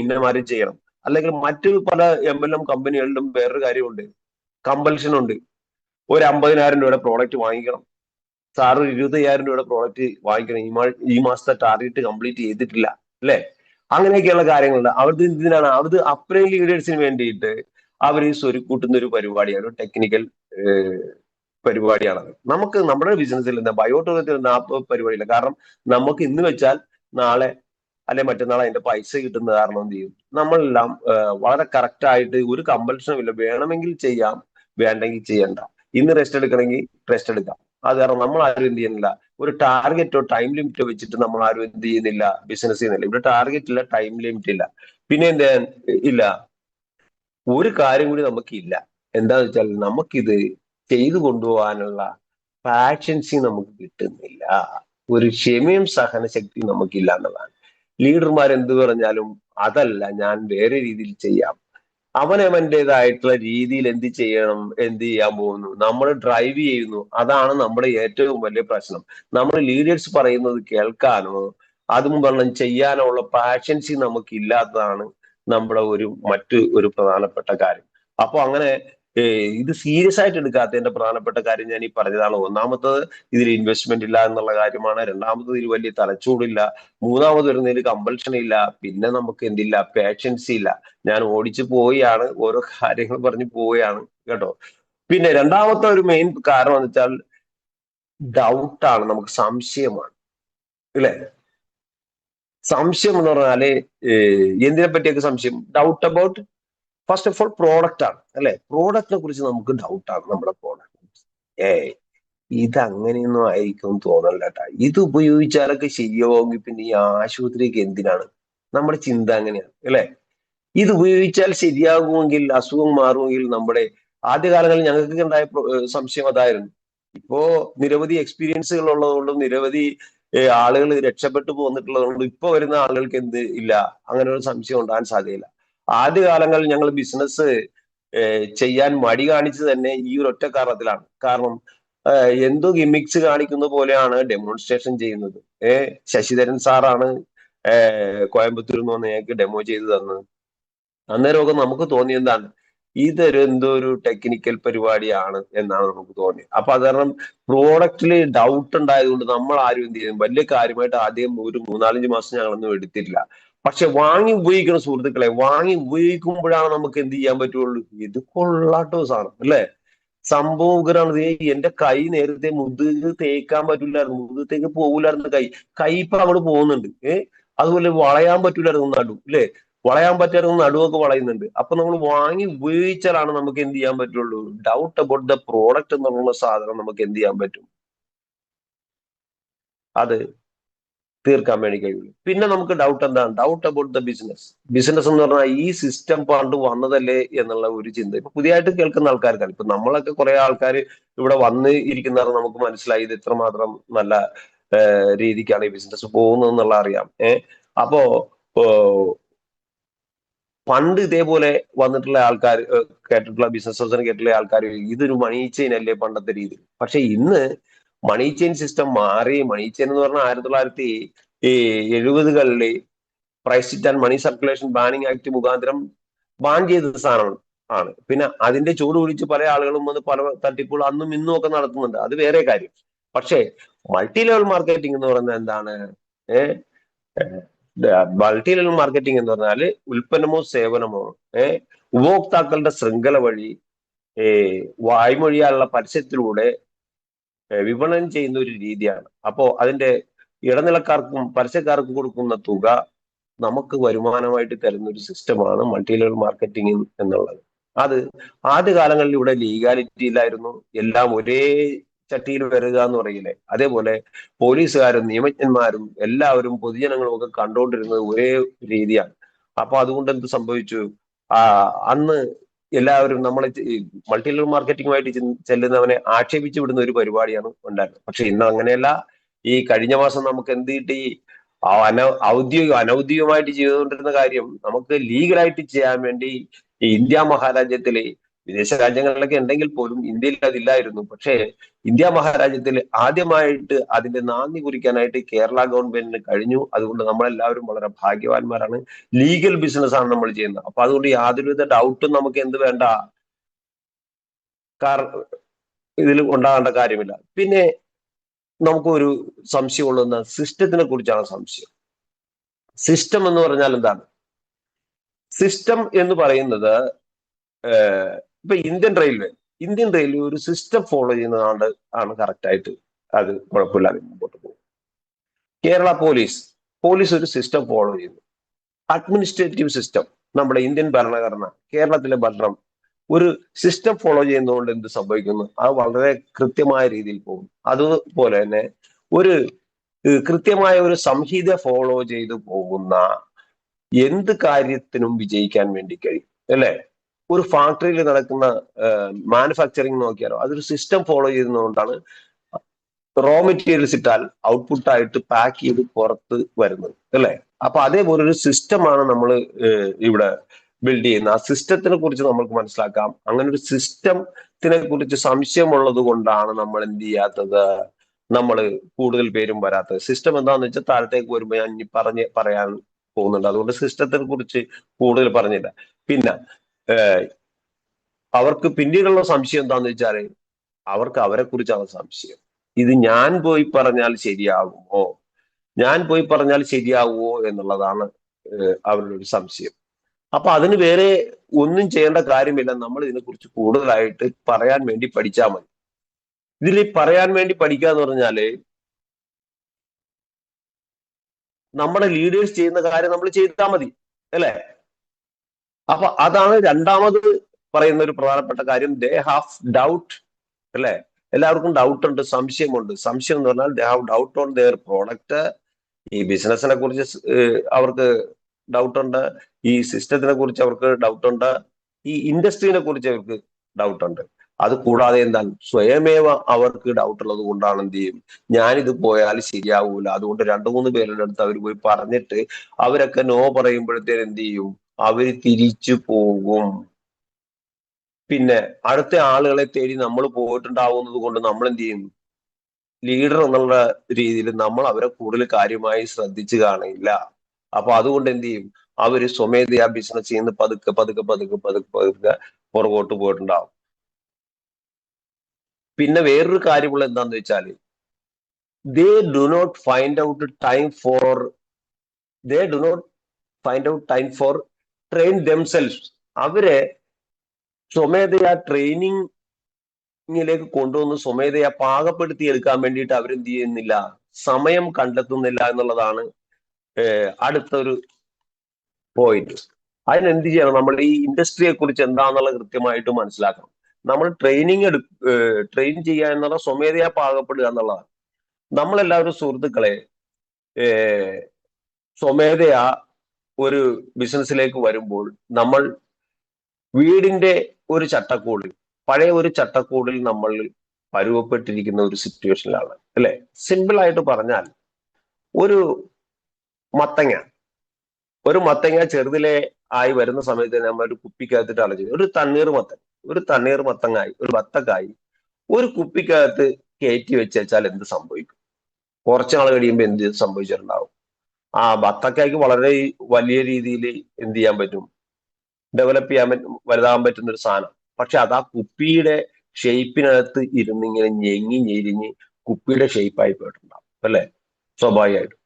ഇന്നമാരും ചെയ്യണം. അല്ലെങ്കിൽ മറ്റു പല MLM കമ്പനികളിലും വേറൊരു കാര്യമുണ്ട്, കമ്പൽഷൻ ഉണ്ട്. ഒരു 50,000 രൂപയുടെ പ്രോഡക്റ്റ് വാങ്ങിക്കണം, സാറ് 25,000 രൂപയുടെ പ്രോഡക്റ്റ് വാങ്ങിക്കണം, ഈ മാസത്തെ ടാർഗറ്റ് കംപ്ലീറ്റ് ചെയ്തിട്ടില്ല അല്ലെ. അങ്ങനെയൊക്കെയുള്ള കാര്യങ്ങളുണ്ട്. അവർക്ക് എന്തിനാണ്, അത് അപ്ലൈ ലീഡേഴ്സിന് വേണ്ടിയിട്ട് അവർ സ്വരുക്കൂട്ടുന്ന ഒരു പരിപാടിയാണ്, ഒരു ടെക്നിക്കൽ പരിപാടിയാണത്. നമുക്ക് നമ്മുടെ ബിസിനസ്സിൽ നിന്ന് ബയോടൂറിസത്തിൽ നിന്ന് ആ പരിപാടിയില്ല. കാരണം നമുക്ക് ഇന്ന് വെച്ചാൽ നാളെ അല്ലെ മറ്റന്നാൾ അതിന്റെ പൈസ കിട്ടുന്ന കാരണം എന്ത് ചെയ്യും, നമ്മളെല്ലാം വളരെ കറക്റ്റ് ആയിട്ട് ഒരു കമ്പൽഷനും ഇല്ല. വേണമെങ്കിൽ ചെയ്യാം, വേണ്ടെങ്കിൽ ചെയ്യണ്ട. ഇന്ന് റെസ്റ്റ് എടുക്കണമെങ്കിൽ റെസ്റ്റ് എടുക്കാം. അത് കാരണം നമ്മൾ ആരും എന്ത് ചെയ്യുന്നില്ല, ഒരു ടാർഗറ്റോ ടൈം ലിമിറ്റോ വെച്ചിട്ട് നമ്മൾ ആരും എന്ത് ചെയ്യുന്നില്ല, ബിസിനസ് ചെയ്യുന്നില്ല. ഇവിടെ ടാർഗറ്റ് ഇല്ല, ടൈം ലിമിറ്റ് ഇല്ല. പിന്നെ എന്താ ഇല്ല, ഒരു കാര്യം കൂടി നമുക്കില്ല. എന്താന്ന് വെച്ചാൽ നമുക്കിത് ചെയ്തു കൊണ്ടുപോകാനുള്ള പാഷൻസി നമുക്ക് കിട്ടുന്നില്ല. ഒരു ക്ഷമയും സഹനശക്തി നമുക്കില്ല എന്നതാണ്. ലീഡർമാർ എന്ത് പറഞ്ഞാലും അതല്ല, ഞാൻ വേറെ രീതിയിൽ ചെയ്യാം, അവനവന്റേതായിട്ടുള്ള രീതിയിൽ എന്ത് ചെയ്യണം, എന്ത് ചെയ്യാൻ പോകുന്നു, നമ്മൾ ഡ്രൈവ് ചെയ്യുന്നു. അതാണ് നമ്മുടെ ഏറ്റവും വലിയ പ്രശ്നം. നമ്മൾ ലീഡേഴ്സ് പറയുന്നത് കേൾക്കാനോ അതും പറഞ്ഞ് ചെയ്യാനോ ഉള്ള പാഷൻസി നമുക്ക് ഇല്ലാത്തതാണ് നമ്മുടെ മറ്റു ഒരു പ്രധാനപ്പെട്ട കാര്യം. അപ്പൊ അങ്ങനെ ഇത് സീരിയസ് ആയിട്ട് എടുക്കാത്തതിന്റെ പ്രധാനപ്പെട്ട കാര്യം ഞാൻ ഈ പറഞ്ഞതാണ്. ഒന്നാമത്തത്, ഇതിൽ ഇൻവെസ്റ്റ്മെന്റ് ഇല്ല എന്നുള്ള കാര്യമാണ്. രണ്ടാമത്തത്, ഇതിൽ വലിയ തലച്ചൂടില്ല. മൂന്നാമത് വരുന്നതിൽ കമ്പൽഷൻ ഇല്ല. പിന്നെ നമുക്ക് എന്തില്ല, പേഷ്യൻസി ഇല്ല. ഞാൻ ഓടിച്ചു പോവുകയാണ്, ഓരോ കാര്യങ്ങൾ പറഞ്ഞു പോവുകയാണ് കേട്ടോ. പിന്നെ രണ്ടാമത്തെ ഒരു മെയിൻ കാരണം എന്ന് വെച്ചാൽ ഡൗട്ടാണ്, നമുക്ക് സംശയമാണ്, അല്ലെ? സംശയം എന്ന് പറഞ്ഞാല് എന്തിനെ പറ്റിയൊക്കെ സംശയം? Doubt about first of all product ആണ്, അല്ലെ? പ്രോഡക്റ്റിനെ കുറിച്ച് നമുക്ക് ഡൗട്ടാണ്. നമ്മുടെ പ്രോഡക്റ്റ് ഇത് അങ്ങനെയൊന്നും ആയിരിക്കും തോന്നല്ല കേട്ടാ. ഇത് ഉപയോഗിച്ചാലൊക്കെ ശരിയാവുമെങ്കിൽ പിന്നെ ഈ ആശുപത്രിക്ക് എന്തിനാണ്? നമ്മുടെ ചിന്ത അങ്ങനെയാണ്, അല്ലെ? ഇത് ഉപയോഗിച്ചാൽ ശരിയാകുമെങ്കിൽ, അസുഖം മാറുമെങ്കിൽ. നമ്മുടെ ആദ്യകാലങ്ങളിൽ ഞങ്ങൾക്ക് ഉണ്ടായ സംശയം അതായിരുന്നു. ഇപ്പോ നിരവധി എക്സ്പീരിയൻസുകൾ ഉള്ളതുകൊണ്ടും നിരവധി ആളുകൾ രക്ഷപ്പെട്ടു പോന്നിട്ടുള്ളത് കൊണ്ടും ഇപ്പൊ വരുന്ന ആളുകൾക്ക് എന്ത് ഇല്ല, അങ്ങനെ ഒരു സംശയം ഉണ്ടാകാൻ സാധ്യതയില്ല. ആദ്യകാലങ്ങളിൽ ഞങ്ങൾ ബിസിനസ് ചെയ്യാൻ മടി കാണിച്ചത് തന്നെ ഈ ഒരു ഒറ്റ കാരണത്തിലാണ്. കാരണം എന്തോ ഗിമിക്സ് കാണിക്കുന്ന പോലെയാണ് ഡെമോൺസ്ട്രേഷൻ ചെയ്യുന്നത്. ശശിധരൻ സാറാണ് കോയമ്പത്തൂരിൽ നിന്ന് വന്ന് ഞങ്ങൾക്ക് ഡെമോ ചെയ്ത് തന്നത്. അന്നേരമൊക്കെ നമുക്ക് തോന്നിയ എന്താണ്, ഇതൊരു എന്തോ ഒരു ടെക്നിക്കൽ പരിപാടിയാണ് എന്നാണ് നമുക്ക് തോന്നിയത്. അപ്പൊ അത് കാരണം പ്രോഡക്റ്റിൽ ഡൗട്ട് ഉണ്ടായതുകൊണ്ട് നമ്മൾ ആരും എന്ത് ചെയ്യും, വലിയ കാര്യമായിട്ട് ആദ്യം ഒരു 3-4 മാസം ഞങ്ങളൊന്നും എടുത്തിട്ടില്ല. പക്ഷെ വാങ്ങി ഉപയോഗിക്കുന്ന സുഹൃത്തുക്കളെ, വാങ്ങി ഉപയോഗിക്കുമ്പോഴാണ് നമുക്ക് എന്ത് ചെയ്യാൻ പറ്റുള്ളൂ, ഇത് കൊള്ളാട്ടോ സാധനം, അല്ലെ? സംഭവം ഉഗ്രാണ്. എന്റെ കൈ നേരത്തെ മുതുക് തേക്കാൻ പറ്റൂലായിരുന്നു, മുതുകത്തേക്ക് പോകൂലായിരുന്നു കൈ ഇപ്പൊ അങ്ങോട്ട് പോകുന്നുണ്ട്. അതുപോലെ വളയാൻ പറ്റൂലായിരുന്നു നടു, അല്ലെ? വളയാൻ പറ്റായിരുന്നു, നടുവൊക്കെ വളയുന്നുണ്ട്. അപ്പൊ നമ്മൾ വാങ്ങി ഉപയോഗിച്ചാലാണ് നമുക്ക് എന്ത് ചെയ്യാൻ പറ്റുള്ളൂ, ഡൗട്ട് അബൌട്ട് ദ പ്രോഡക്റ്റ് എന്നുള്ള സാധനം നമുക്ക് എന്ത് ചെയ്യാൻ പറ്റും, അത് തീർക്കാൻ വേണ്ടി കഴിയുള്ളൂ. പിന്നെ നമുക്ക് ഡൗട്ട് എന്താണ്, doubt about the business. Business എന്ന് പറഞ്ഞാൽ ഈ സിസ്റ്റം പണ്ട് വന്നതല്ലേ എന്നുള്ള ഒരു ചിന്ത ഇപ്പൊ പുതിയതായിട്ട് കേൾക്കുന്ന ആൾക്കാർക്കാണ്. ഇപ്പൊ നമ്മളൊക്കെ കുറെ ആൾക്കാർ ഇവിടെ വന്ന് ഇരിക്കുന്നവർ നമുക്ക് മനസ്സിലായി ഇത് ഇത്രമാത്രം നല്ല രീതിക്കാണ് ഈ ബിസിനസ് പോകുന്നത് എന്നുള്ള അറിയാം. അപ്പോ പണ്ട് ഇതേപോലെ വന്നിട്ടുള്ള ആൾക്കാർ, കേട്ടിട്ടുള്ള ബിസിനസ് കേട്ടിട്ടുള്ള ആൾക്കാർ, ഇതൊരു മണി ചെയിൻ അല്ലേ പണ്ടത്തെ രീതി. പക്ഷെ ഇന്ന് മണി ചെയിൻ സിസ്റ്റം മാറി. മണി ചെയിൻ എന്ന് പറഞ്ഞാൽ 1970-കളിലെ prize it and money circulation banning act മുഖാന്തരം ബാൻ ചെയ്ത സാധനം ആണ്. പിന്നെ അതിന്റെ ചൂട് പിടിച്ച് പല ആളുകളും വന്ന് പല തട്ടിപ്പുകൾ അന്നും ഇന്നും ഒക്കെ നടത്തുന്നുണ്ട്, അത് വേറെ കാര്യം. പക്ഷേ മൾട്ടി ലെവൽ മാർക്കറ്റിംഗ് എന്ന് പറയുന്നത് എന്താണ്? മൾട്ടി ലെവൽ മാർക്കറ്റിംഗ് എന്ന് പറഞ്ഞാല് ഉൽപ്പന്നമോ സേവനമോ ഉപഭോക്താക്കളുടെ ശൃംഖല വഴി വായ്മൊഴിയാനുള്ള പരസ്യത്തിലൂടെ വിപണനം ചെയ്യുന്ന ഒരു രീതിയാണ്. അപ്പോ അതിന്റെ ഇടനിലക്കാർക്കും പരസ്യക്കാർക്കും കൊടുക്കുന്ന തുക നമുക്ക് വരുമാനമായിട്ട് തരുന്ന ഒരു സിസ്റ്റമാണ് മൾട്ടി ലെവൽ മാർക്കറ്റിംഗ് എന്നുള്ളത്. അത് ആദ്യകാലങ്ങളിൽ ഇവിടെ ലീഗാലിറ്റി ഇല്ലായിരുന്നു, എല്ലാം ഒരേ ചട്ടിയിൽ വരിക എന്ന് പറയില്ലേ, അതേപോലെ പോലീസുകാരും നിയമജ്ഞന്മാരും എല്ലാവരും പൊതുജനങ്ങളും ഒക്കെ കണ്ടുകൊണ്ടിരുന്നത് ഒരേ രീതിയാണ്. അപ്പൊ അതുകൊണ്ട് എന്ത് സംഭവിച്ചു, അന്ന് എല്ലാവരും നമ്മളെ മൾട്ടി ലെവൽ മാർക്കറ്റിംഗുമായിട്ട് ചെല്ലുന്നവനെ ആക്ഷേപിച്ചു വിടുന്ന ഒരു പരിപാടിയാണ് ഉണ്ടായിരുന്നത്. പക്ഷെ ഇന്ന് അങ്ങനെയല്ല. ഈ കഴിഞ്ഞ മാസം നമുക്ക് എന്ത് കിട്ടി, അനൗദ്യോഗികമായിട്ട് ചെയ്തുകൊണ്ടിരുന്ന കാര്യം നമുക്ക് ലീഗലായിട്ട് ചെയ്യാൻ വേണ്ടി ഈ ഇന്ത്യ മഹാരാജ്യത്തിലെ, വിദേശ രാജ്യങ്ങളിലൊക്കെ ഉണ്ടെങ്കിൽ പോലും ഇന്ത്യയിൽ അതില്ലായിരുന്നു. പക്ഷേ ഇന്ത്യ മഹാരാജ്യത്തിൽ ആദ്യമായിട്ട് അതിന്റെ നാന്ദി കുറിക്കാനായിട്ട് കേരള ഗവൺമെന്റിന് കഴിഞ്ഞു. അതുകൊണ്ട് നമ്മളെല്ലാവരും വളരെ ഭാഗ്യവാന്മാരാണ്. ലീഗൽ ബിസിനസ് ആണ് നമ്മൾ ചെയ്യുന്നത്. അപ്പൊ അതുകൊണ്ട് യാതൊരുവിധ ഡൗട്ടും നമുക്ക് എന്ത് വേണ്ട, ഇതിൽ ഉണ്ടാകേണ്ട കാര്യമില്ല. പിന്നെ നമുക്കൊരു സംശയമുള്ള സിസ്റ്റത്തിനെ കുറിച്ചാണ് സംശയം. സിസ്റ്റം എന്ന് പറഞ്ഞാൽ എന്താണ്? സിസ്റ്റം എന്ന് പറയുന്നത് ഇപ്പൊ ഇന്ത്യൻ റെയിൽവേ ഒരു സിസ്റ്റം ഫോളോ ചെയ്യുന്നതാണ് കറക്റ്റ് ആയിട്ട് അത് കുഴപ്പമില്ലാതെ മുമ്പോട്ട് പോകും. കേരള പോലീസ് ഒരു സിസ്റ്റം ഫോളോ ചെയ്യുന്നു. അഡ്മിനിസ്ട്രേറ്റീവ് സിസ്റ്റം, നമ്മുടെ ഇന്ത്യൻ ഭരണഘടന, കേരളത്തിലെ ഭരണം ഒരു സിസ്റ്റം ഫോളോ ചെയ്യുന്നതുകൊണ്ട് എന്ത് സംഭവിക്കുന്നു? അത് വളരെ കൃത്യമായ രീതിയിൽ പോകും. അതുപോലെ തന്നെ ഒരു കൃത്യമായ ഒരു സംഹിത ഫോളോ ചെയ്തു പോകുന്ന എന്ത് കാര്യത്തിനും വിജയിക്കാൻ വേണ്ടി കഴിയും, അല്ലെ? ഒരു ഫാക്ടറിയിൽ നടക്കുന്ന മാനുഫാക്ചറിങ് നോക്കിയാലോ, അതൊരു സിസ്റ്റം ഫോളോ ചെയ്യുന്നതുകൊണ്ടാണ് റോ മെറ്റീരിയൽസ് ഇട്ടാൽ ഔട്ട്പുട്ട് ആയിട്ട് പാക്ക് ചെയ്ത് പുറത്ത് വരുന്നത്, അല്ലെ? അപ്പൊ അതേപോലെ ഒരു സിസ്റ്റമാണ് നമ്മൾ ഇവിടെ ബിൽഡ് ചെയ്യുന്ന. ആ സിസ്റ്റത്തിനെ കുറിച്ച് നമുക്ക് മനസ്സിലാക്കാം. അങ്ങനെ ഒരു സിസ്റ്റത്തിനെ കുറിച്ച് സംശയമുള്ളത് കൊണ്ടാണ് നമ്മൾ എന്ത് ചെയ്യാത്തത്, നമ്മൾ കൂടുതൽ പേരും വരാത്തത്. സിസ്റ്റം എന്താണെന്ന് വെച്ചാൽ താഴത്തേക്ക് വരുമ്പോൾ ഞാൻ ഇനി പറയാൻ പോകുന്നുണ്ട്. അതുകൊണ്ട് സിസ്റ്റത്തിനെ കുറിച്ച് കൂടുതൽ പറഞ്ഞില്ല. പിന്നെ അവർക്ക് പിന്നീടുള്ള സംശയം എന്താണെന്ന് വെച്ചാൽ അവർക്ക് അവരെ കുറിച്ചാണ് സംശയം. ഇത് ഞാൻ പോയി പറഞ്ഞാൽ ശരിയാകുമോ, എന്നുള്ളതാണ് അവരുടെ ഒരു സംശയം. അപ്പൊ അതിന് വേറെ ഒന്നും ചെയ്യേണ്ട കാര്യമില്ല. നമ്മൾ ഇതിനെക്കുറിച്ച് കൂടുതലായിട്ട് പറയാൻ വേണ്ടി പഠിച്ചാൽ മതി. ഇതിൽ പറയാൻ വേണ്ടി പഠിക്കുക എന്ന് പറഞ്ഞാല് നമ്മുടെ ലീഡേഴ്സ് ചെയ്യുന്ന കാര്യം നമ്മൾ ചെയ്താൽ മതി, അല്ലെ? അപ്പൊ അതാണ് രണ്ടാമത് പറയുന്ന ഒരു പ്രധാനപ്പെട്ട കാര്യം. ദേ ഹാവ് ഡൗട്ട്, അല്ലെ? എല്ലാവർക്കും ഡൗട്ട് ഉണ്ട്, സംശയമുണ്ട്. സംശയം എന്ന് പറഞ്ഞാൽ they have doubt on their product. ഈ ബിസിനസിനെ കുറിച്ച് അവർക്ക് ഡൗട്ട് ഉണ്ട്, ഈ സിസ്റ്റത്തിനെ കുറിച്ച് അവർക്ക് ഡൗട്ട് ഉണ്ട്, ഈ ഇൻഡസ്ട്രീനെ കുറിച്ച് അവർക്ക് ഡൗട്ട് ഉണ്ട്. അത് കൂടാതെ എന്താണ്, സ്വയമേവ അവർക്ക് ഡൗട്ട് ഉള്ളത് കൊണ്ടാണ് എന്ത് ചെയ്യും, ഞാനിത് പോയാൽ ശരിയാവൂല, അതുകൊണ്ട് 2-3 പേരുടെ അടുത്ത് അവർ പോയി പറഞ്ഞിട്ട് അവരൊക്കെ നോ പറയുമ്പോഴത്തേന് എന്ത് ചെയ്യും, അവര് തിരിച്ചു പോകും. പിന്നെ അടുത്ത ആളുകളെ തേടി നമ്മൾ പോയിട്ടുണ്ടാവുന്നത് കൊണ്ട് നമ്മൾ എന്ത് ചെയ്യും, ലീഡർ എന്നുള്ള രീതിയിൽ നമ്മൾ അവരെ കൂടുതൽ കാര്യമായി ശ്രദ്ധിച്ചു കാണില്ല. അപ്പൊ അതുകൊണ്ട് എന്ത് ചെയ്യും, അവര് സ്വമേധയാ ബിസിനസ് ചെയ്യുന്ന പതുക്കെ പുറകോട്ട് പോയിട്ടുണ്ടാവും. പിന്നെ വേറൊരു കാര്യമുള്ള എന്താന്ന് വെച്ചാൽ they do not find out time for train themselves. അവരെ സ്വമേധയാ ട്രെയിനിങ്ങിലേക്ക് കൊണ്ടുവന്ന് സ്വമേധയാ പാകപ്പെടുത്തി എടുക്കാൻ വേണ്ടിയിട്ട് അവരെന്ത് ചെയ്യുന്നില്ല, സമയം കണ്ടെത്തുന്നില്ല എന്നുള്ളതാണ് അടുത്തൊരു പോയിന്റ്. അതിനെന്ത് ചെയ്യണം, നമ്മൾ ഈ ഇൻഡസ്ട്രിയെ കുറിച്ച് എന്താണെന്നുള്ളത് കൃത്യമായിട്ട് മനസ്സിലാക്കണം. നമ്മൾ ട്രെയിൻ ചെയ്യുക എന്നുള്ള സ്വമേധയാ പാകപ്പെടുക എന്നുള്ളതാണ്. നമ്മളെല്ലാവരും സുഹൃത്തുക്കളെ സ്വമേധയാ ഒരു ബിസിനസ്സിലേക്ക് വരുമ്പോൾ നമ്മൾ വീടിന്റെ ഒരു ചട്ടക്കൂടിൽ, പഴയ ഒരു ചട്ടക്കൂടിൽ നമ്മൾ പരുവപ്പെട്ടിരിക്കുന്ന ഒരു സിറ്റുവേഷനിലാണ്, അല്ലെ? സിമ്പിൾ ആയിട്ട് പറഞ്ഞാൽ ഒരു മത്തങ്ങ ചെറുതിലെ ആയി വരുന്ന സമയത്ത് നമ്മൾ ഒരു കുപ്പിക്കകത്തിട്ട് അടച്ചു, ഒരു തണ്ണീർമത്തങ്ങായി, ഒരു വത്തക്കായി ഒരു കുപ്പിക്കകത്ത് കയറ്റി വെച്ചാൽ എന്ത് സംഭവിക്കും? കുറച്ചാൾ കഴിയുമ്പോൾ എന്ത് സംഭവിച്ചിട്ടുണ്ടാവും? ആ വത്തക്കായ്ക്ക് വളരെ വലിയ രീതിയിൽ എന്ത് ചെയ്യാൻ പറ്റും, ഡെവലപ്പ് ചെയ്യാൻ വലുതാകാൻ പറ്റുന്ന ഒരു സാധനം. പക്ഷെ അത് ആ കുപ്പിയുടെ ഷേപ്പിനകത്ത് ഇരുന്നിങ്ങനെ ഞെരിഞ്ഞ് കുപ്പിയുടെ ഷേപ്പായി പോയിട്ടുണ്ടാവും, അല്ലെ? സ്വാഭാവികമായിട്ടും.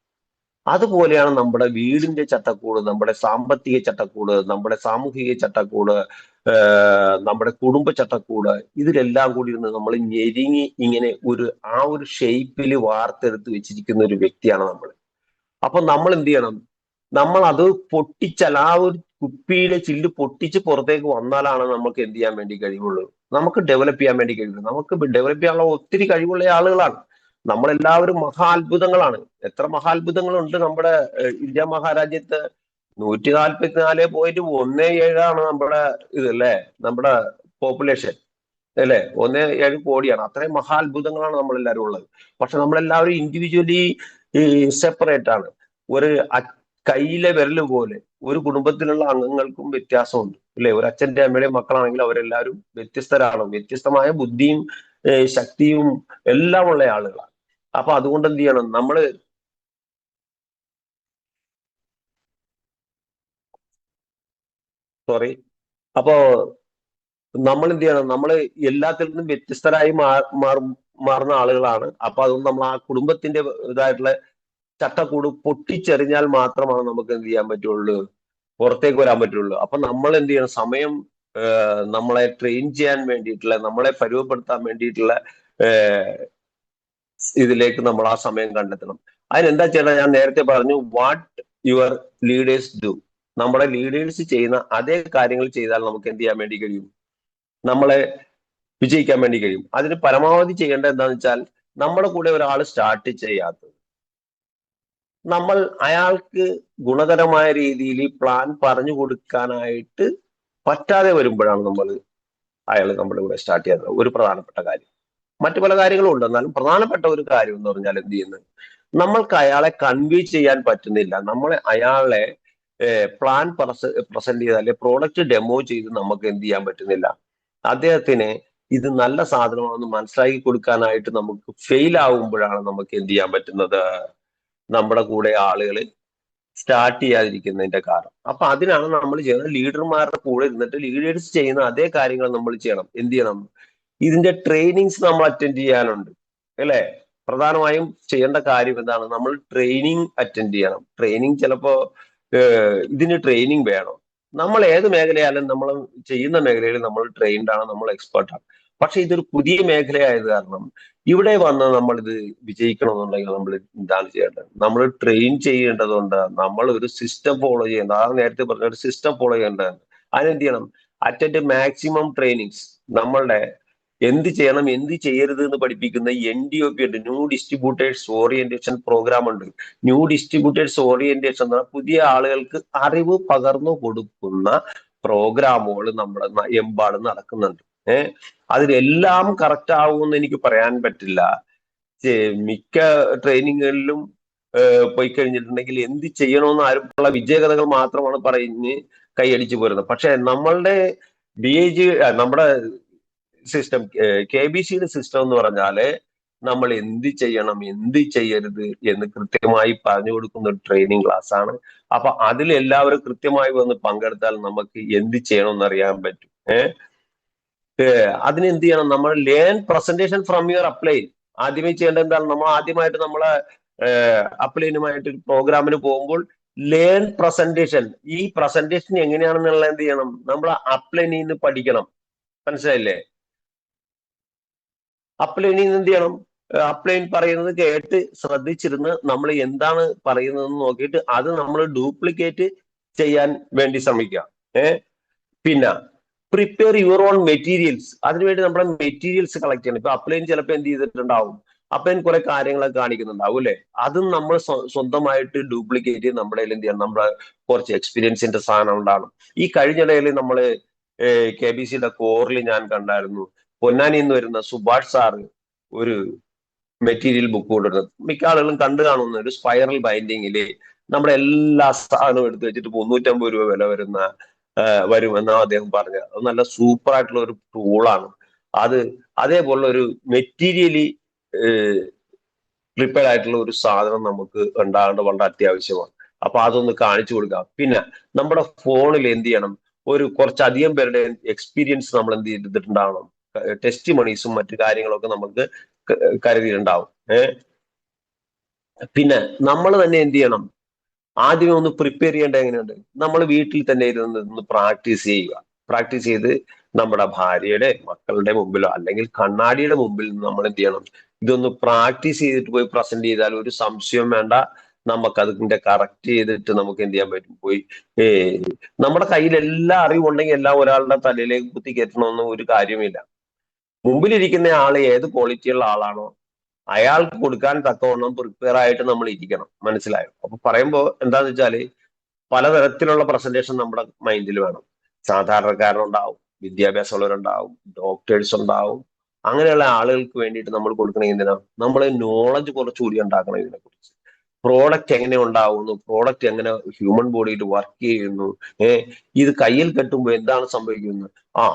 അതുപോലെയാണ് നമ്മുടെ വീടിന്റെ ചട്ടക്കൂട്, നമ്മുടെ സാമ്പത്തിക ചട്ടക്കൂട്, നമ്മുടെ സാമൂഹിക ചട്ടക്കൂട്, നമ്മുടെ കുടുംബ ചട്ടക്കൂട്. ഇതിലെല്ലാം കൂടി ഇരുന്ന് നമ്മൾ ഞെരിങ്ങി ഇങ്ങനെ ആ ഒരു ഷേപ്പിൽ വാർത്തെടുത്ത് വെച്ചിരിക്കുന്ന ഒരു വ്യക്തിയാണ് നമ്മൾ. അപ്പൊ നമ്മൾ എന്ത് ചെയ്യണം, നമ്മൾ അത് പൊട്ടിച്ചാൽ, ആ ഒരു കുപ്പിയുടെ ചില്ല് പൊട്ടിച്ച് പുറത്തേക്ക് വന്നാലാണ് നമുക്ക് എന്ത് ചെയ്യാൻ വേണ്ടി കഴിയുള്ളൂ, നമുക്ക് ഡെവലപ്പ് ചെയ്യാൻ വേണ്ടി കഴിയുള്ളൂ. നമുക്ക് ഡെവലപ്പ് ചെയ്യാനുള്ള ഒത്തിരി കഴിവുള്ള ആളുകളാണ് നമ്മളെല്ലാവരും. മഹാത്ഭുതങ്ങളാണ്. എത്ര മഹാത്ഭുതങ്ങളുണ്ട് നമ്മുടെ ഇന്ത്യ മഹാരാജ്യത്ത്. 144.17 നമ്മുടെ ഇതല്ലേ, നമ്മുടെ പോപ്പുലേഷൻ, അല്ലെ? 1.7 കോടിയാണ്. അത്രയും മഹാത്ഭുതങ്ങളാണ് നമ്മളെല്ലാവരും ഉള്ളത്. പക്ഷെ നമ്മളെല്ലാവരും ഇൻഡിവിജ്വലി സെപ്പറേറ്റ് ആണ്. ഒരു കയ്യിലെ വിരല് പോലെ ഒരു കുടുംബത്തിലുള്ള അംഗങ്ങൾക്കും വ്യത്യാസമുണ്ട്, അല്ലെ? ഒരു അച്ഛന്റെ അമ്മയുടെയും മക്കളാണെങ്കിൽ അവരെല്ലാവരും വ്യത്യസ്തരാണ്. വ്യത്യസ്തമായ ബുദ്ധിയും ശക്തിയും എല്ലാം ഉള്ള ആളുകളാണ്. അപ്പൊ അതുകൊണ്ട് എന്ത് ചെയ്യണം, അപ്പോ നമ്മൾ എന്ത് ചെയ്യണം, നമ്മൾ എല്ലാത്തിൽ നിന്നും വ്യത്യസ്തരായി മാറുന്ന ആളുകളാണ്. അപ്പൊ അതുകൊണ്ട് നമ്മൾ ആ കുടുംബത്തിന്റെ ഇതായിട്ടുള്ള ചട്ടക്കൂട് പൊട്ടിച്ചെറിഞ്ഞാൽ മാത്രമാണ് നമുക്ക് എന്ത് ചെയ്യാൻ പറ്റുള്ളൂ, പുറത്തേക്ക് വരാൻ പറ്റുള്ളൂ. അപ്പൊ നമ്മൾ എന്ത് ചെയ്യണം, സമയം നമ്മളെ ട്രെയിൻ ചെയ്യാൻ വേണ്ടിയിട്ടുള്ള, നമ്മളെ പരുവപ്പെടുത്താൻ വേണ്ടിയിട്ടുള്ള ഇതിലേക്ക് നമ്മൾ ആ സമയം കണ്ടെത്തണം. അതിനെന്താ ചെയ്യണം? ഞാൻ നേരത്തെ പറഞ്ഞു, വാട്ട് യുവർ ലീഡേഴ്സ് ഡു. നമ്മുടെ ലീഡേഴ്സ് ചെയ്യുന്ന അതേ കാര്യങ്ങൾ ചെയ്താൽ നമുക്ക് എന്ത് ചെയ്യാൻ വേണ്ടി കഴിയും? നമ്മളെ വിജയിക്കാൻ വേണ്ടി കഴിയും. അതിന് പരമാവധി ചെയ്യേണ്ടത് എന്താണെന്ന് വെച്ചാൽ, നമ്മുടെ കൂടെ ഒരാൾ സ്റ്റാർട്ട് ചെയ്യാത്തത്, നമ്മൾ അയാൾക്ക് ഗുണകരമായ രീതിയിൽ പ്ലാൻ പറഞ്ഞു കൊടുക്കാനായിട്ട് പറ്റാതെ വരുമ്പോഴാണ് അയാൾ നമ്മുടെ കൂടെ സ്റ്റാർട്ട് ചെയ്യുന്നത്. ഒരു പ്രധാനപ്പെട്ട കാര്യം. മറ്റു പല കാര്യങ്ങളും ഉണ്ട്, എന്നാലും പ്രധാനപ്പെട്ട ഒരു കാര്യം എന്ന് പറഞ്ഞാൽ എന്ത് ചെയ്യുന്നത്, നമ്മൾക്ക് അയാളെ കൺവീൻസ് ചെയ്യാൻ പറ്റുന്നില്ല. അയാളെ പ്ലാൻ പ്രസന്റ് ചെയ്ത് അല്ലെങ്കിൽ പ്രോഡക്റ്റ് ഡെമോ ചെയ്ത് നമുക്ക് എന്ത് ചെയ്യാൻ പറ്റുന്നില്ല, അദ്ദേഹത്തിന് ഇത് നല്ല സാധനമാണെന്ന് മനസ്സിലാക്കി കൊടുക്കാനായിട്ട് നമുക്ക് ഫെയിൽ ആവുമ്പോഴാണ് നമുക്ക് എന്ത് ചെയ്യാൻ പറ്റുന്നത്, നമ്മുടെ കൂടെ ആളുകൾ സ്റ്റാർട്ട് ചെയ്യാതിരിക്കുന്നതിന്റെ കാരണം. അപ്പൊ അതിനാണ് നമ്മൾ ചെയ്യുന്നത്, ലീഡർമാരുടെ കൂടെ ഇരുന്നിട്ട് ലീഡേഴ്സ് ചെയ്യുന്ന അതേ കാര്യങ്ങൾ നമ്മൾ ചെയ്യണം. എന്ത് ചെയ്യണം? ഇതിന്റെ ട്രെയിനിങ്സ് നമ്മൾ അറ്റൻഡ് ചെയ്യാനുണ്ട്, അല്ലെ? പ്രധാനമായും ചെയ്യേണ്ട കാര്യം എന്താണ്? നമ്മൾ ട്രെയിനിങ് അറ്റൻഡ് ചെയ്യണം. ട്രെയിനിങ് ചിലപ്പോ ഇതിന് ട്രെയിനിങ് വേണം. നമ്മൾ ഏത് മേഖലയായാലും നമ്മൾ ചെയ്യുന്ന മേഖലയിൽ നമ്മൾ ട്രെയിൻഡ് ആണ്, നമ്മൾ എക്സ്പെർട്ടാണ്. പക്ഷെ ഇതൊരു പുതിയ മേഖലയായത് കാരണം ഇവിടെ വന്ന് നമ്മൾ ഇത് വിജയിക്കണമെന്നുണ്ടെങ്കിൽ നമ്മൾ എന്താണ് ചെയ്യേണ്ടത്? നമ്മൾ ട്രെയിൻ ചെയ്യേണ്ടതുണ്ട്. നമ്മൾ ഒരു സിസ്റ്റം ഫോളോ ചെയ്യേണ്ടത്, ആ നേരത്തെ പറഞ്ഞ ഒരു സിസ്റ്റം ഫോളോ ചെയ്യേണ്ടതാണ്. അതിനെന്ത് ചെയ്യണം? Attend maximum trainings. നമ്മളുടെ എന്ത് ചെയ്യണം, എന്ത് ചെയ്യരുത് എന്ന് പഠിപ്പിക്കുന്ന NDOP ഉണ്ട്, ന്യൂ ഡിസ്ട്രിബ്യൂട്ടേഴ്സ് ഓറിയന്റേഷൻ പ്രോഗ്രാം ഉണ്ട്. ന്യൂ ഡിസ്ട്രിബ്യൂട്ടേഴ്സ് ഓറിയന്റേഷൻ എന്ന് പറഞ്ഞാൽ പുതിയ ആളുകൾക്ക് അറിവ് പകർന്നു കൊടുക്കുന്ന പ്രോഗ്രാമുകൾ നമ്മുടെ എമ്പാടും നടക്കുന്നുണ്ട്. അതിലെല്ലാം കറക്റ്റ് ആവുമെന്ന് എനിക്ക് പറയാൻ പറ്റില്ല. മിക്ക ട്രെയിനിങ്ങുകളിലും പോയി കഴിഞ്ഞിട്ടുണ്ടെങ്കിൽ എന്ത് ചെയ്യണമെന്ന് ആരുള്ള വിജയകഥകൾ മാത്രമാണ് പറഞ്ഞ് കൈയടിച്ചു പോരുന്നത്. പക്ഷെ നമ്മളുടെ BIG, നമ്മുടെ സിസ്റ്റം, KBCയുടെ സിസ്റ്റം എന്ന് പറഞ്ഞാല് നമ്മൾ എന്ത് ചെയ്യണം, എന്ത് ചെയ്യരുത് എന്ന് കൃത്യമായി പറഞ്ഞു കൊടുക്കുന്ന ഒരു ട്രെയിനിങ് ക്ലാസ് ആണ്. അപ്പൊ അതിൽ എല്ലാവരും കൃത്യമായി വന്ന് പങ്കെടുത്താൽ നമുക്ക് എന്ത് ചെയ്യണമെന്ന് അറിയാൻ പറ്റും. അതിന് എന്ത് ചെയ്യണം? നമ്മൾ learn presentation from your upline. ആദ്യമേ ചെയ്യേണ്ടത് എന്താണ്? നമ്മൾ ആദ്യമായിട്ട് നമ്മളെ അപ്ലൈനുമായിട്ട് ഒരു പ്രോഗ്രാമിന് പോകുമ്പോൾ ലേൺ പ്രസന്റേഷൻ. ഈ പ്രസന്റേഷൻ എങ്ങനെയാണെന്നുള്ള എന്ത് ചെയ്യണം? നമ്മൾ അപ്ലൈനിൽ നിന്ന് പഠിക്കണം. മനസ്സിലായില്ലേ? അപ്ലൈനിൽ നിന്ന് എന്ത് ചെയ്യണം? അപ്ലൈൻ പറയുന്നത് കേട്ട് ശ്രദ്ധിച്ചിരുന്ന് നമ്മൾ എന്താണ് പറയുന്നതെന്ന് നോക്കിയിട്ട് അത് നമ്മൾ ഡ്യൂപ്ലിക്കേറ്റ് ചെയ്യാൻ വേണ്ടി ശ്രമിക്കുക. പിന്നെ പ്രിപ്പയർ യുവർ ഓൺ മെറ്റീരിയൽസ്. അതിനുവേണ്ടി നമ്മുടെ മെറ്റീരിയൽസ് കളക്ട് ചെയ്യണം. ഇപ്പൊ അപ്ലൈൻ ചിലപ്പോൾ എന്ത് ചെയ്തിട്ടുണ്ടാവും, അപ്ലൈൻ കുറെ കാര്യങ്ങളൊക്കെ കാണിക്കുന്നുണ്ടാവും, അല്ലെ? അതും നമ്മൾ സ്വന്തമായിട്ട് ഡ്യൂപ്ലിക്കേറ്റ് ചെയ്ത് നമ്മുടെ എന്ത് ചെയ്യണം? നമ്മുടെ കുറച്ച് എക്സ്പീരിയൻസിന്റെ സാധനം ഉണ്ടാകണം. ഈ കഴിഞ്ഞിടയിൽ നമ്മള് KBCയുടെ കോറിൽ ഞാൻ കണ്ടായിരുന്നു, പൊന്നാനിയിൽ നിന്ന് വരുന്ന സുഭാഷ് സാറ് ഒരു മെറ്റീരിയൽ ബുക്ക് കൊണ്ടിരുന്നത്. മിക്ക ആളുകളും കണ്ടു കാണുന്ന ഒരു സ്പൈറൽ ബൈൻഡിങ്ങില് നമ്മുടെ എല്ലാ സാധനവും എടുത്തു വെച്ചിട്ട് 350 രൂപ വില വരുമെന്നാണ് അദ്ദേഹം പറഞ്ഞത്. അത് നല്ല സൂപ്പർ ആയിട്ടുള്ള ഒരു ടൂളാണ് അത്. അതേപോലുള്ള ഒരു മെറ്റീരിയലി പ്രിപ്പയർഡ് ആയിട്ടുള്ള ഒരു സാധനം നമുക്ക് ഉണ്ടാകേണ്ട വളരെ അത്യാവശ്യമാണ്. അപ്പൊ അതൊന്ന് കാണിച്ചു കൊടുക്കാം. പിന്നെ നമ്മുടെ ഫോണിൽ എന്ത് ചെയ്യണം? കുറച്ചധികം പേരുടെ എക്സ്പീരിയൻസ് നമ്മൾ എന്ത് ചെയ്തിട്ടുണ്ടാവണം, ടെസ്റ്റ് മണീസും മറ്റു കാര്യങ്ങളൊക്കെ നമുക്ക് കരുതിയിട്ടുണ്ടാവും. പിന്നെ നമ്മൾ തന്നെ എന്ത് ചെയ്യണം? ആദ്യമേ ഒന്ന് പ്രിപ്പയർ ചെയ്യേണ്ട എങ്ങനെയുണ്ട്? നമ്മൾ വീട്ടിൽ തന്നെ ഇരുന്ന് പ്രാക്ടീസ് ചെയ്യുക. പ്രാക്ടീസ് ചെയ്ത് നമ്മുടെ ഭാര്യയുടെ, മക്കളുടെ മുമ്പിലോ അല്ലെങ്കിൽ കണ്ണാടിയുടെ മുമ്പിൽ നമ്മൾ എന്ത് ചെയ്യണം? ഇതൊന്ന് പ്രാക്ടീസ് ചെയ്തിട്ട് പോയി പ്രസന്റ് ചെയ്താൽ ഒരു സംശയം വേണ്ട, നമുക്ക് അതിന്റെ കറക്റ്റ് ചെയ്തിട്ട് നമുക്ക് എന്ത് ചെയ്യാൻ പറ്റും? പോയി നമ്മുടെ കയ്യിൽ എല്ലാ അറിവുണ്ടെങ്കിൽ എല്ലാം ഒരാളുടെ തലയിലേക്ക് കുത്തി കയറ്റണമെന്ന് ഒരു കാര്യമില്ല. മുമ്പിലിരിക്കുന്ന ആള് ഏത് ക്വാളിറ്റിയുള്ള ആളാണോ അയാൾക്ക് കൊടുക്കാൻ തക്കവണ്ണം പ്രിപ്പയർ ആയിട്ട് നമ്മൾ ഇരിക്കണം. മനസ്സിലായോ? അപ്പൊ പറയുമ്പോ എന്താന്ന് വെച്ചാല് പലതരത്തിലുള്ള പ്രസന്റേഷൻ നമ്മുടെ മൈൻഡിൽ വേണം. സാധാരണക്കാരുണ്ടാവും, വിദ്യാഭ്യാസമുള്ളവരുണ്ടാവും, ഡോക്ടേഴ്സ് ഉണ്ടാവും. അങ്ങനെയുള്ള ആളുകൾക്ക് വേണ്ടിയിട്ട് നമ്മൾ കൊടുക്കണ എന്തിനാ? നമ്മൾ നോളജ് കുറച്ചുകൂടി ഉണ്ടാക്കണം ഇതിനെക്കുറിച്ച്. പ്രോഡക്റ്റ് എങ്ങനെ ഉണ്ടാവുന്നു, പ്രോഡക്റ്റ് എങ്ങനെ ഹ്യൂമൻ ബോഡിയിൽ വർക്ക് ചെയ്യുന്നു, ഇത് കയ്യിൽ കെട്ടുമ്പോൾ എന്താണ് സംഭവിക്കുന്നത്,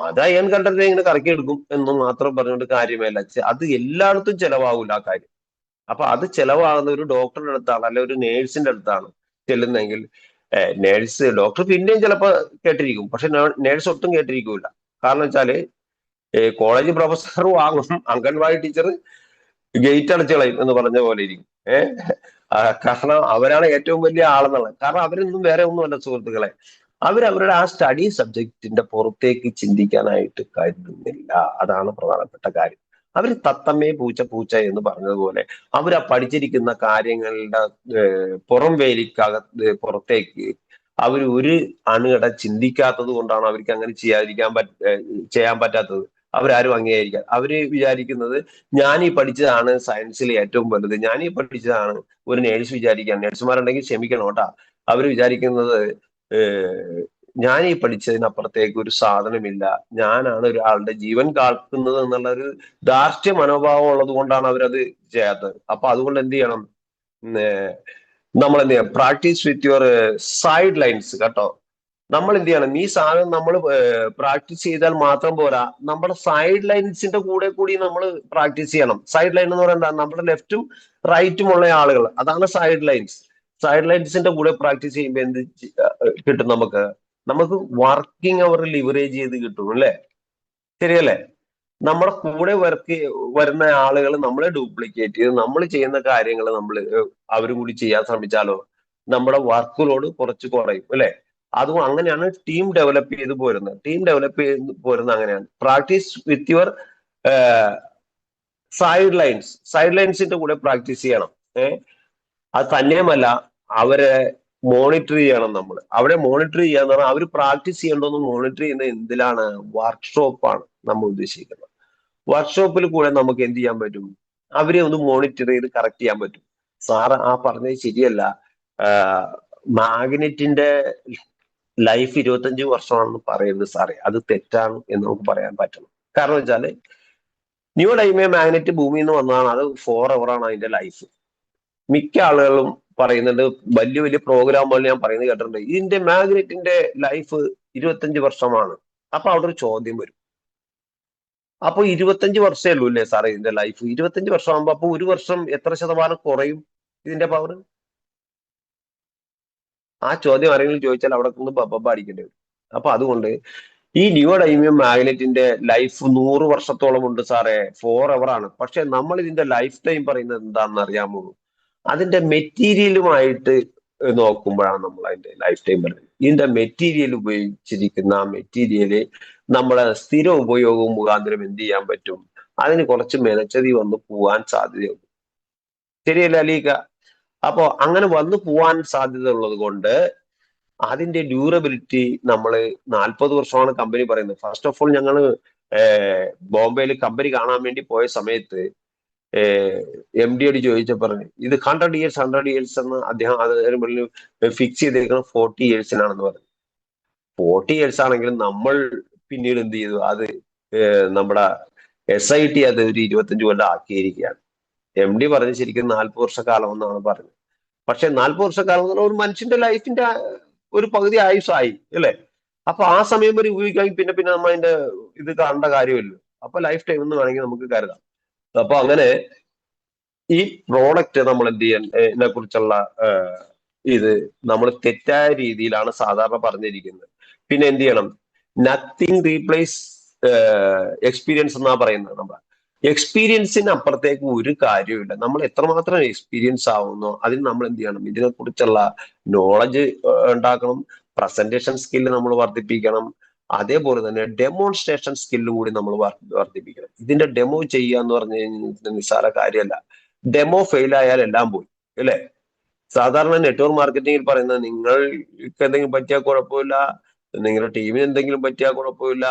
അത് അയൺ കണ്ടന്റ് ഇങ്ങനെ കറക്കിയെടുക്കും എന്ന് മാത്രം പറഞ്ഞുകൊണ്ട് കാര്യമല്ല. അത് എല്ലായിടത്തും ചെലവാകില്ല ആ കാര്യം. അപ്പൊ അത് ചെലവാകുന്ന ഒരു ഡോക്ടറുടെ അടുത്താണ്, അല്ലെ ഒരു നേഴ്സിന്റെ അടുത്താണ് ചെല്ലുന്നെങ്കിൽ ഡോക്ടർ പിന്നെയും ചിലപ്പോൾ കേട്ടിരിക്കും, പക്ഷെ നേഴ്സ് ഒട്ടും കേട്ടിരിക്കൂല. കാരണം വെച്ചാല് കോളേജ് പ്രൊഫസർ വാങ്ങും, അംഗൻവാടി ടീച്ചർ ഗേറ്റ് അടച്ചു കളയും എന്ന് പറഞ്ഞ പോലെ ഇരിക്കും. കാരണം അവരാണ് ഏറ്റവും വലിയ ആളെന്നുള്ളത്. കാരണം അവരൊന്നും വേറെ ഒന്നുമല്ല സുഹൃത്തുക്കളെ, അവരവരുടെ ആ സ്റ്റഡി സബ്ജക്റ്റിന്റെ പുറത്തേക്ക് ചിന്തിക്കാനായിട്ട് കരുതുന്നില്ല. അതാണ് പ്രധാനപ്പെട്ട കാര്യം. അവർ തത്തമ്മേ പൂച്ച പൂച്ച എന്ന് പറഞ്ഞതുപോലെ അവർ ആ പഠിച്ചിരിക്കുന്ന കാര്യങ്ങളുടെ പുറം വേലിക്കകത്ത് പുറത്തേക്ക് അവർ ഒരു അണുകട ചിന്തിക്കാത്തത് കൊണ്ടാണ് അവർക്ക് അങ്ങനെ ചെയ്യാൻ പറ്റാത്തത്. അവരാരും അംഗീകരിക്കാൻ അവര് വിചാരിക്കുന്നത് ഞാൻ ഈ പഠിച്ചതാണ് സയൻസിൽ ഏറ്റവും വലുത്, ഞാൻ ഈ പഠിച്ചതാണ്. ഒരു നേഴ്സ് വിചാരിക്കാൻ, നേഴ്സുമാരുണ്ടെങ്കിൽ ക്ഷമിക്കണം കേട്ടാ, അവര് വിചാരിക്കുന്നത് ഞാൻ ഈ പഠിച്ചതിനപ്പുറത്തേക്ക് ഒരു സാധനമില്ല, ഞാനാണ് ഒരാളുടെ ജീവൻ കാക്കുന്നത് എന്നുള്ള ഒരു ധാർഷ്ട്യ മനോഭാവം ഉള്ളത് കൊണ്ടാണ് അവരത് ചെയ്യാത്തത്. അപ്പൊ അതുകൊണ്ട് എന്ത് ചെയ്യണം, നമ്മൾ എന്ത് ചെയ്യണം, practice with your side lines കേട്ടോ. നമ്മൾ എന്ത് ചെയ്യണം, ഈ സാധനം നമ്മൾ പ്രാക്ടീസ് ചെയ്താൽ മാത്രം പോരാ, നമ്മുടെ സൈഡ് ലൈൻസിന്റെ കൂടി നമ്മൾ പ്രാക്ടീസ് ചെയ്യണം. സൈഡ് ലൈൻ എന്ന് പറയുന്നത് നമ്മുടെ ലെഫ്റ്റും റൈറ്റും ഉള്ള ആളുകൾ, അതാണ് സൈഡ് ലൈൻസ്. സൈഡ് ലൈൻസിന്റെ കൂടെ പ്രാക്ടീസ് ചെയ്യുമ്പോൾ എന്ത് കിട്ടും, നമുക്ക് വർക്കിംഗ് അവർ ലിവറേജ് ചെയ്ത് കിട്ടും അല്ലെ, ശരിയല്ലേ? നമ്മുടെ കൂടെ വരുന്ന ആളുകൾ നമ്മളെ ഡ്യൂപ്ലിക്കേറ്റ് ചെയ്ത് നമ്മൾ ചെയ്യുന്ന കാര്യങ്ങൾ അവരും കൂടി ചെയ്യാൻ ശ്രമിച്ചാലോ നമ്മുടെ വർക്ക് ലോഡ് കുറച്ച് കുറയും അല്ലെ. അതും അങ്ങനെയാണ് ടീം ഡെവലപ്പ് ചെയ്ത് പോരുന്നത്. ടീം ഡെവലപ്പ് ചെയ്ത് പോരുന്നത് അങ്ങനെയാണ്. പ്രാക്ടീസ് വിത്ത് യുവർ സൈഡ് ലൈൻസിന്റെ കൂടെ പ്രാക്ടീസ് ചെയ്യണം. അത് തന്നെയുമല്ല, അവരെ മോണിറ്റർ ചെയ്യണം. നമ്മൾ അവിടെ മോണിറ്റർ ചെയ്യാന്ന് പറഞ്ഞാൽ അവർ പ്രാക്ടീസ് ചെയ്യേണ്ടതെന്ന് മോണിറ്റർ ചെയ്യുന്നത് എന്തിലാണ്, വർക്ക്ഷോപ്പാണ് നമ്മൾ ഉദ്ദേശിക്കുന്നത്. വർക്ക്ഷോപ്പിൽ കൂടെ നമുക്ക് എന്ത് ചെയ്യാൻ പറ്റും, അവരെ ഒന്ന് മോണിറ്റർ ചെയ്ത് കറക്റ്റ് ചെയ്യാൻ പറ്റും. സാറ് ആ പറഞ്ഞത് ശരിയല്ല, മാഗ്നറ്റിന്റെ ലൈഫ് 25 വർഷമാണെന്ന് പറയുന്നത് സാറേ, അത് തെറ്റാണ് എന്ന് നമുക്ക് പറയാൻ പറ്റണം. കാരണം വെച്ചാല് ന്യൂ ഡൈമേ മാഗ്നറ്റ് ഭൂമിയിൽ നിന്ന് വന്നതാണ്, അത് 4 hour-ആണ് അതിന്റെ ലൈഫ്. മിക്ക ആളുകളും പറയുന്നുണ്ട്, വലിയ വലിയ പ്രോഗ്രാമുകൾ ഞാൻ പറയുന്നത് കേട്ടിട്ടുണ്ട്, ഇതിന്റെ മാഗ്നറ്റിന്റെ ലൈഫ് 25 വർഷമാണ്. അപ്പൊ അവിടെ ഒരു ചോദ്യം വരും, അപ്പൊ 25 വർഷമേ ഉള്ളൂ അല്ലേ സാറേ ഇതിന്റെ ലൈഫ്? 25 വർഷമാകുമ്പോ അപ്പൊ ഒരു വർഷം എത്ര ശതമാനം കുറയും ഇതിന്റെ പവർ? ആ ചോദ്യം ആരെങ്കിലും ചോദിച്ചാൽ അവിടെ കൊണ്ട് ബബ്ബ അടിക്കേണ്ടി വരും. അപ്പൊ അതുകൊണ്ട് ഈ നിയോഡൈമിയം മാഗ്നറ്റിന്റെ ലൈഫ് 100 വർഷത്തോളം ഉണ്ട് സാറേ, 4 hour-ആണ്. പക്ഷെ നമ്മൾ ഇതിന്റെ ലൈഫ് ടൈം പറയുന്നത് എന്താണെന്ന് അറിയാമോ? അതിന്റെ മെറ്റീരിയലുമായിട്ട് നോക്കുമ്പോഴാണ് നമ്മൾ അതിന്റെ ലൈഫ് ടൈം പറയുന്നത്. ഇതിന്റെ മെറ്റീരിയൽ ഉപയോഗിച്ചിരിക്കുന്ന മെറ്റീരിയല് നമ്മളെ സ്ഥിര ഉപയോഗവും മുഖാന്തരം എന്ത് ചെയ്യാൻ പറ്റും, അതിന് കുറച്ച് മെനച്ചതി വന്ന് പോവാൻ സാധ്യതയുണ്ട്. ശരിയല്ല അലീക്ക? അപ്പോ അങ്ങനെ വന്നു പോവാൻ സാധ്യത ഉള്ളത് കൊണ്ട് അതിന്റെ ഡ്യൂറബിലിറ്റി നമ്മൾ 40 വർഷമാണ് കമ്പനി പറയുന്നത്. ഫസ്റ്റ് ഓഫ് ഓൾ ഞങ്ങൾ ബോംബെയിൽ കമ്പനി കാണാൻ വേണ്ടി പോയ സമയത്ത് MD-യോട് ചോദിച്ച പറഞ്ഞു, ഇത് 100 years എന്ന് അദ്ദേഹം അതിന് മുന്നിൽ ഫിക്സ് ചെയ്തിരിക്കുന്നത് 40 years-നാണെന്ന് പറഞ്ഞു. 40 years ആണെങ്കിലും നമ്മൾ പിന്നീട് എന്ത് ചെയ്തു, അത് നമ്മുടെ SIT അത് ഒരു 25 കൊല്ലം ആക്കിയിരിക്കുകയാണ്. MD പറഞ്ഞ് ശരിക്കും 40 വർഷക്കാലം എന്നാണ് പറഞ്ഞത്. പക്ഷെ 40 വർഷക്കാലം എന്ന് പറഞ്ഞാൽ ഒരു മനുഷ്യന്റെ ലൈഫിന്റെ ഒരു പകുതി ആയുസ്സായി അല്ലെ. അപ്പൊ ആ സമയം വരെ ഉപയോഗിക്കാമെങ്കിൽ പിന്നെ പിന്നെ നമ്മൾ അതിന്റെ ഇത് കാണേണ്ട കാര്യമല്ലോ. അപ്പൊ ലൈഫ് ടൈം എന്ന് വേണമെങ്കിൽ നമുക്ക് കരുതാം. അപ്പൊ അങ്ങനെ ഈ പ്രോഡക്റ്റ് നമ്മൾ എന്ത് ചെയ്യാൻ ഇതിനെ കുറിച്ചുള്ള ഇത് നമ്മൾ തെറ്റായ രീതിയിലാണ് സാധാരണ പറഞ്ഞിരിക്കുന്നത്. പിന്നെ എന്ത് ചെയ്യണം, നത്തിങ് റീപ്ലേസ് എക്സ്പീരിയൻസ് എന്നാ പറയുന്നത്. നമ്മൾ എക്സ്പീരിയൻസിന് അപ്പുറത്തേക്ക് ഒരു കാര്യമില്ല. നമ്മൾ എത്രമാത്രം എക്സ്പീരിയൻസ് ആവുന്നോ അതിന് നമ്മൾ എന്ത് ചെയ്യണം, ഇതിനെ കുറിച്ചുള്ള നോളജ് ഉണ്ടാക്കണം, പ്രസന്റേഷൻ സ്കില്ല് നമ്മൾ വർദ്ധിപ്പിക്കണം, അതേപോലെ തന്നെ ഡെമോൺസ്ട്രേഷൻ സ്കില്ലും കൂടി നമ്മൾ വർദ്ധിപ്പിക്കണം. ഇതിന്റെ ഡെമോ ചെയ്യുക എന്ന് പറഞ്ഞു കഴിഞ്ഞാൽ നിസ്സാര കാര്യമല്ല. ഡെമോ ഫെയിൽ ആയാൽ എല്ലാം പോയി അല്ലെ. സാധാരണ നെറ്റ്വർക്ക് മാർക്കറ്റിംഗിൽ പറയുന്നത് നിങ്ങൾക്ക് എന്തെങ്കിലും പറ്റിയാൽ കുഴപ്പമില്ല, നിങ്ങളുടെ ടീമിന് എന്തെങ്കിലും പറ്റിയാൽ കുഴപ്പമില്ല,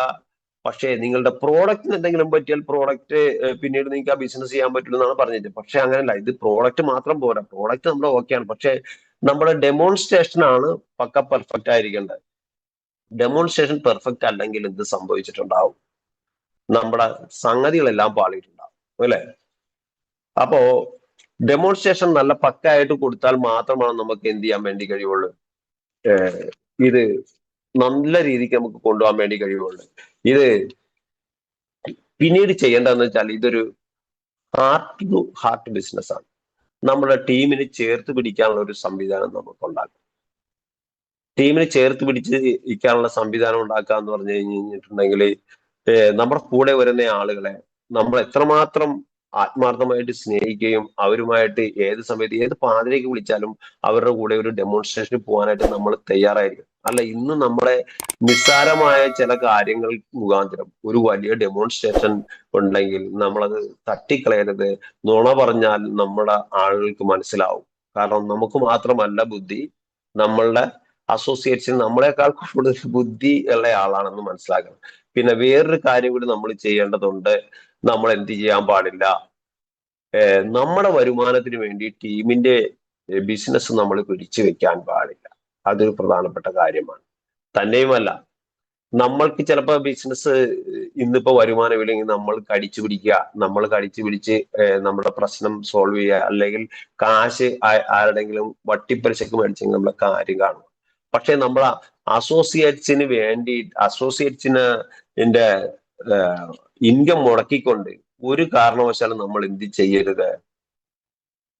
പക്ഷേ നിങ്ങളുടെ പ്രോഡക്റ്റിന് എന്തെങ്കിലും പറ്റിയാൽ പ്രോഡക്റ്റ് പിന്നീട് നിങ്ങൾക്ക് ആ ബിസിനസ് ചെയ്യാൻ പറ്റില്ല എന്നാണ് പറഞ്ഞത്. പക്ഷെ അങ്ങനെയല്ല, ഇത് പ്രോഡക്റ്റ് മാത്രം പോരാ, പ്രോഡക്റ്റ് നമ്മൾ ഓക്കെയാണ്, പക്ഷെ നമ്മുടെ ഡെമോൺസ്ട്രേഷൻ ആണ് പക്ക പെർഫെക്റ്റ് ആയിരിക്കേണ്ടത്. ഡെമോൺസ്ട്രേഷൻ പെർഫെക്റ്റ് അല്ലെങ്കിൽ എന്ത് സംഭവിച്ചിട്ടുണ്ടാവും, നമ്മുടെ സംഗതികളെല്ലാം പാളിയിട്ടുണ്ടാവും അല്ലെ. അപ്പോ ഡെമോൺസ്ട്രേഷൻ നല്ല പക്കായിട്ട് കൊടുത്താൽ മാത്രമാണ് നമുക്ക് എന്ത് ചെയ്യാൻ വേണ്ടി കഴിയുള്ളൂ, ഇത് നല്ല രീതിക്ക് നമുക്ക് കൊണ്ടുപോകാൻ വേണ്ടി കഴിയുള്ളൂ. ഇത് പിന്നീട് ചെയ്യേണ്ടതെന്ന് വെച്ചാൽ ഇതൊരു ഹാർട്ട് ടു ഹാർട്ട് ബിസിനസ് ആണ്. നമ്മുടെ ടീമിന് ചേർത്ത് പിടിക്കാനുള്ള ഒരു സംവിധാനം നമുക്ക് ഉണ്ടാക്കും. ടീമിനെ ചേർത്ത് പിടിച്ച് ഇരിക്കാനുള്ള സംവിധാനം ഉണ്ടാക്കുക എന്ന് പറഞ്ഞു കഴിഞ്ഞിട്ടുണ്ടെങ്കിൽ നമ്മുടെ കൂടെ വരുന്ന ആളുകളെ നമ്മൾ എത്രമാത്രം ആത്മാർത്ഥമായിട്ട് സ്നേഹിക്കുകയും അവരുമായിട്ട് ഏത് സമയത്ത് ഏത് പാതിരേക്ക് വിളിച്ചാലും അവരുടെ കൂടെ ഒരു ഡെമോൺസ്ട്രേഷന് പോകാനായിട്ട് നമ്മൾ തയ്യാറായിരിക്കും. അല്ല, ഇന്ന് നമ്മളെ നിസ്സാരമായ ചില കാര്യങ്ങൾ മുഖാന്തരം ഒരു വലിയ ഡെമോൺസ്ട്രേഷൻ ഉണ്ടെങ്കിൽ നമ്മളത് തട്ടിക്കളയരുത്. നുണ പറഞ്ഞാൽ നമ്മുടെ ആളുകൾക്ക് മനസ്സിലാവും. കാരണം നമുക്ക് മാത്രമല്ല ബുദ്ധി, നമ്മളുടെ അസോസിയേറ്റ്സിന് നമ്മളെക്കാൾ കൂടുതൽ ബുദ്ധി ഉള്ള ആളാണെന്ന് മനസ്സിലാക്കണം. പിന്നെ വേറൊരു കാര്യം കൂടി നമ്മൾ ചെയ്യേണ്ടതുണ്ട്. നമ്മൾ എന്ത് ചെയ്യാൻ പാടില്ല, നമ്മുടെ വരുമാനത്തിന് വേണ്ടി ടീമിന്റെ ബിസിനസ് നമ്മൾ പിടിച്ചു വെക്കാൻ പാടില്ല. അതൊരു പ്രധാനപ്പെട്ട കാര്യമാണ്. തന്നെയുമല്ല, നമ്മൾക്ക് ചിലപ്പോൾ ബിസിനസ് ഇന്നിപ്പോ വരുമാനമില്ലെങ്കിൽ നമ്മൾ കടിച്ചു പിടിക്കുക, നമ്മൾ കടിച്ചു പിടിച്ച് നമ്മുടെ പ്രശ്നം സോൾവ് ചെയ്യുക, അല്ലെങ്കിൽ കാശ് ആരുടെങ്കിലും വട്ടിപ്പലിശക്ക് മേടിച്ചെങ്കിൽ നമ്മളെ കാര്യം കാണും. പക്ഷെ നമ്മൾ അസോസിയേറ്റ്സിന് വേണ്ടി അസോസിയേറ്റ്സിന് ഇൻകം മുടക്കിക്കൊണ്ട് ഒരു കാരണവശാലും നമ്മൾ എന്ത് ചെയ്യരുത്,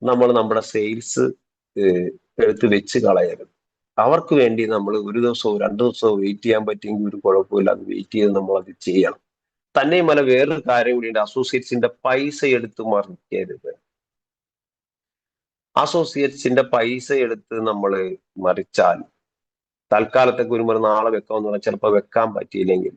നമ്മൾ നമ്മുടെ സെയിൽസ് എടുത്ത് വെച്ച് കളയരുത്. അവർക്ക് വേണ്ടി നമ്മൾ ഒരു ദിവസവും 2 ദിവസവും വെയിറ്റ് ചെയ്യാൻ പറ്റുമെങ്കിൽ ഒരു കുഴപ്പമില്ല, അത് വെയിറ്റ് ചെയ്ത് നമ്മൾ അത് ചെയ്യണം. തന്നെയുമല്ല, വേറൊരു കാര്യം കൂടിയുണ്ട്, അസോസിയേറ്റ്സിന്റെ പൈസ എടുത്ത് മറിക്കരുത്. അസോസിയേറ്റ്സിന്റെ പൈസ എടുത്ത് നമ്മൾ മറിച്ചാൽ തൽക്കാലത്തേക്ക് ഒരു നാളെ വെക്കാമെന്ന് പറഞ്ഞാൽ ചിലപ്പോൾ വെക്കാൻ പറ്റിയില്ലെങ്കിൽ,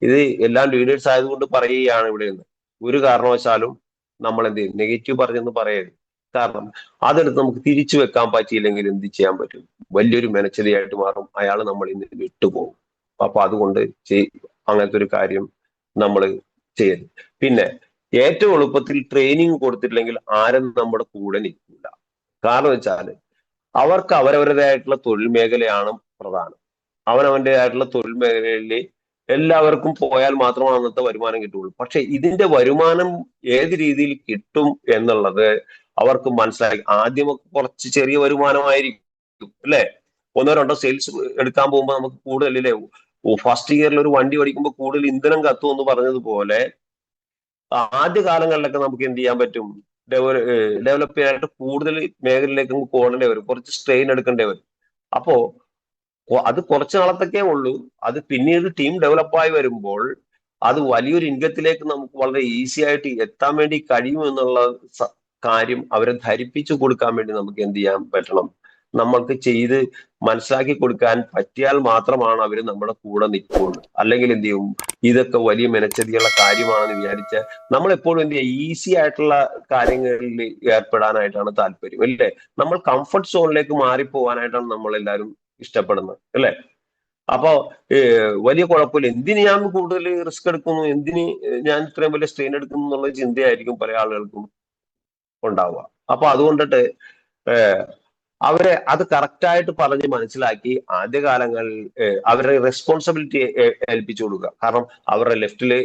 ഇത് എല്ലാം ലീഡേഴ്സ് ആയതുകൊണ്ട് പറയുകയാണ് ഇവിടെ നിന്ന്, ഒരു കാരണവശാലും നമ്മൾ എന്ത് ചെയ്യും, നെഗറ്റീവ് പറഞ്ഞെന്ന് പറയരുത്. കാരണം അതെടുത്ത് നമുക്ക് തിരിച്ചു വെക്കാൻ പറ്റിയില്ലെങ്കിൽ എന്ത് ചെയ്യാൻ പറ്റും, വലിയൊരു മെനച്ചതിയായിട്ട് മാറും. അയാൾ നമ്മളിൽ നിന്ന് വിട്ടുപോകും. അപ്പൊ അതുകൊണ്ട് അങ്ങനത്തെ ഒരു കാര്യം നമ്മൾ ചെയ്യരുത്. പിന്നെ ഏറ്റവും എളുപ്പത്തിൽ ട്രെയിനിങ് കൊടുത്തിട്ടില്ലെങ്കിൽ ആരും നമ്മുടെ കൂടെ നിൽക്കില്ല. കാരണം വെച്ചാൽ അവർക്ക് അവരവരുടേതായിട്ടുള്ള തൊഴിൽ മേഖലയാണ് പ്രധാനം. അവനവൻ്റെതായിട്ടുള്ള തൊഴിൽ മേഖലയിൽ എല്ലാവർക്കും പോയാൽ മാത്രമാണ് അന്നത്തെ വരുമാനം കിട്ടുള്ളൂ. പക്ഷെ ഇതിന്റെ വരുമാനം ഏത് രീതിയിൽ കിട്ടും എന്നുള്ളത് അവർക്ക് മനസ്സിലാക്കി. ആദ്യമൊക്കെ കുറച്ച് ചെറിയ വരുമാനമായിരിക്കും അല്ലെ, 1-2 സെയിൽസ് എടുക്കാൻ പോകുമ്പോൾ നമുക്ക് കൂടുതലല്ലേ. ഫസ്റ്റ് ഇയറിൽ ഒരു വണ്ടി ഓടിക്കുമ്പോൾ കൂടുതൽ ഇന്ധനം കത്തും എന്ന് പറഞ്ഞതുപോലെ ആദ്യ കാലങ്ങളിലൊക്കെ നമുക്ക് എന്ത് ചെയ്യാൻ പറ്റും, ഡെവലപ്പ് ചെയ്യാനായിട്ട് കൂടുതൽ മേഖലയിലേക്ക് നമുക്ക് ഓടേണ്ടി വരും, കുറച്ച് സ്ട്രെയിൻ എടുക്കേണ്ടി വരും. അപ്പോ അത് കുറച്ച് നാളത്തൊക്കെ ഉള്ളൂ. അത് പിന്നീട് ടീം ഡെവലപ്പായി വരുമ്പോൾ അത് വലിയൊരു ഇൻകത്തിലേക്ക് നമുക്ക് വളരെ ഈസി ആയിട്ട് എത്താൻ വേണ്ടി കഴിയും എന്നുള്ള കാര്യം അവരെ ധരിപ്പിച്ചു കൊടുക്കാൻ വേണ്ടി നമുക്ക് എന്ത് ചെയ്യാൻ പറ്റണം, നമ്മൾക്ക് ചെയ്ത് മനസ്സിലാക്കി കൊടുക്കാൻ പറ്റിയാൽ മാത്രമാണ് അവർ നമ്മുടെ കൂടെ നിൽക്കുള്ളൂ. അല്ലെങ്കിൽ എന്ത് ചെയ്യും, ഇതൊക്കെ വലിയ മെനച്ചതിയുള്ള കാര്യമാണെന്ന് വിചാരിച്ച് നമ്മൾ എപ്പോഴും എന്ത് ചെയ്യുക, ഈസി ആയിട്ടുള്ള കാര്യങ്ങളിൽ ഏർപ്പെടാനായിട്ടാണ് താല്പര്യം അല്ലേ. നമ്മൾ കംഫർട്ട് സോണിലേക്ക് മാറിപ്പോവാനായിട്ടാണ് നമ്മൾ എല്ലാവരും ഇഷ്ടപ്പെടുന്നത് അല്ലെ. അപ്പോ വലിയ കുഴപ്പമില്ല, എന്തിന് ഞാൻ കൂടുതൽ റിസ്ക് എടുക്കുന്നു, എന്തിന് ഞാൻ ഇത്രയും വലിയ സ്ട്രെയിൻ എടുക്കുന്നു എന്നുള്ള ചിന്തയായിരിക്കും പല ആളുകൾക്കും ഉണ്ടാവുക. അപ്പൊ അതുകൊണ്ടിട്ട് അവരെ അത് കറക്റ്റായിട്ട് പറഞ്ഞ് മനസ്സിലാക്കി ആദ്യകാലങ്ങളിൽ അവരുടെ റെസ്പോൺസിബിലിറ്റി ഏൽപ്പിച്ചു കൊടുക്കുക. കാരണം അവരുടെ ലെഫ്റ്റില്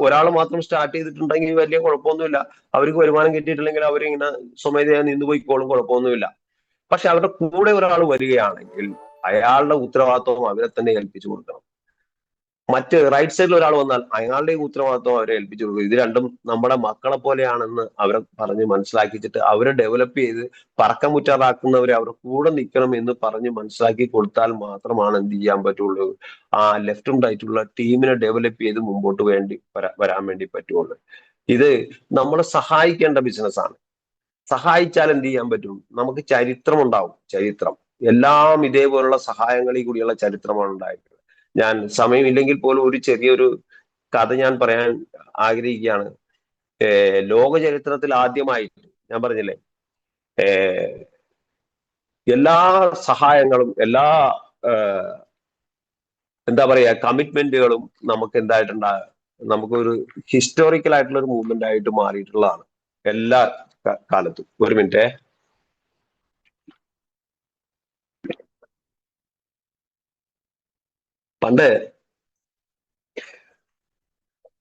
ഒരാൾ മാത്രം സ്റ്റാർട്ട് ചെയ്തിട്ടുണ്ടെങ്കിൽ വലിയ കുഴപ്പമൊന്നുമില്ല, അവർക്ക് വരുമാനം കിട്ടിയിട്ടില്ലെങ്കിൽ അവരിങ്ങനെ സ്വമേധയാ നിന്നുപോയിക്കോളും, കുഴപ്പമൊന്നുമില്ല. പക്ഷെ അവരുടെ കൂടെ ഒരാൾ വരികയാണെങ്കിൽ അയാളുടെ ഉത്തരവാദിത്വം അവരെ തന്നെ ഏൽപ്പിച്ചു കൊടുക്കണം. മറ്റ് റൈറ്റ് സൈഡിൽ ഒരാൾ വന്നാൽ അയാളുടെ ഉത്തരവാദിത്വം അവരെ ഏൽപ്പിച്ചു കൊടുക്കും. ഇത് രണ്ടും നമ്മുടെ മക്കളെ പോലെയാണെന്ന് അവരെ പറഞ്ഞ് മനസ്സിലാക്കിച്ചിട്ട് അവരെ ഡെവലപ്പ് ചെയ്ത് പറക്കം മുറ്റാറാക്കുന്നവരെ അവരുടെ കൂടെ നിൽക്കണം എന്ന് പറഞ്ഞ് മനസ്സിലാക്കി കൊടുത്താൽ മാത്രമാണ് എന്ത് ചെയ്യാൻ പറ്റുള്ളൂ, ആ ലെഫ്റ്റും റൈറ്റുള്ള ടീമിനെ ഡെവലപ്പ് ചെയ്ത് മുമ്പോട്ട് വരാൻ വേണ്ടി പറ്റുള്ളൂ. ഇത് നമ്മളെ സഹായിക്കേണ്ട ബിസിനസ്സാണ്. സഹായിച്ചാൽ എന്ത് ചെയ്യാൻ പറ്റും, നമുക്ക് ചരിത്രം ഉണ്ടാവും. ചരിത്രം എല്ലാം ഇതേപോലുള്ള സഹായങ്ങളിൽ കൂടിയുള്ള ചരിത്രമാണ് ഉണ്ടായിട്ടുള്ളത്. ഞാൻ സമയമില്ലെങ്കിൽ പോലും ഒരു ചെറിയൊരു കഥ ഞാൻ പറയാൻ ആഗ്രഹിക്കുകയാണ്. ലോക ചരിത്രത്തിൽ ആദ്യമായിട്ട് ഞാൻ പറഞ്ഞില്ലേ, എല്ലാ സഹായങ്ങളും എല്ലാ എന്താ പറയാ കമ്മിറ്റ്മെന്റുകളും നമുക്ക് നമുക്കൊരു ഹിസ്റ്റോറിക്കൽ ആയിട്ടുള്ള ഒരു മൂവ്മെന്റ് ആയിട്ട് മാറിയിട്ടുള്ളതാണ് എല്ലാ കാലത്തും. ഒരു മിനിറ്റ്. പണ്ട്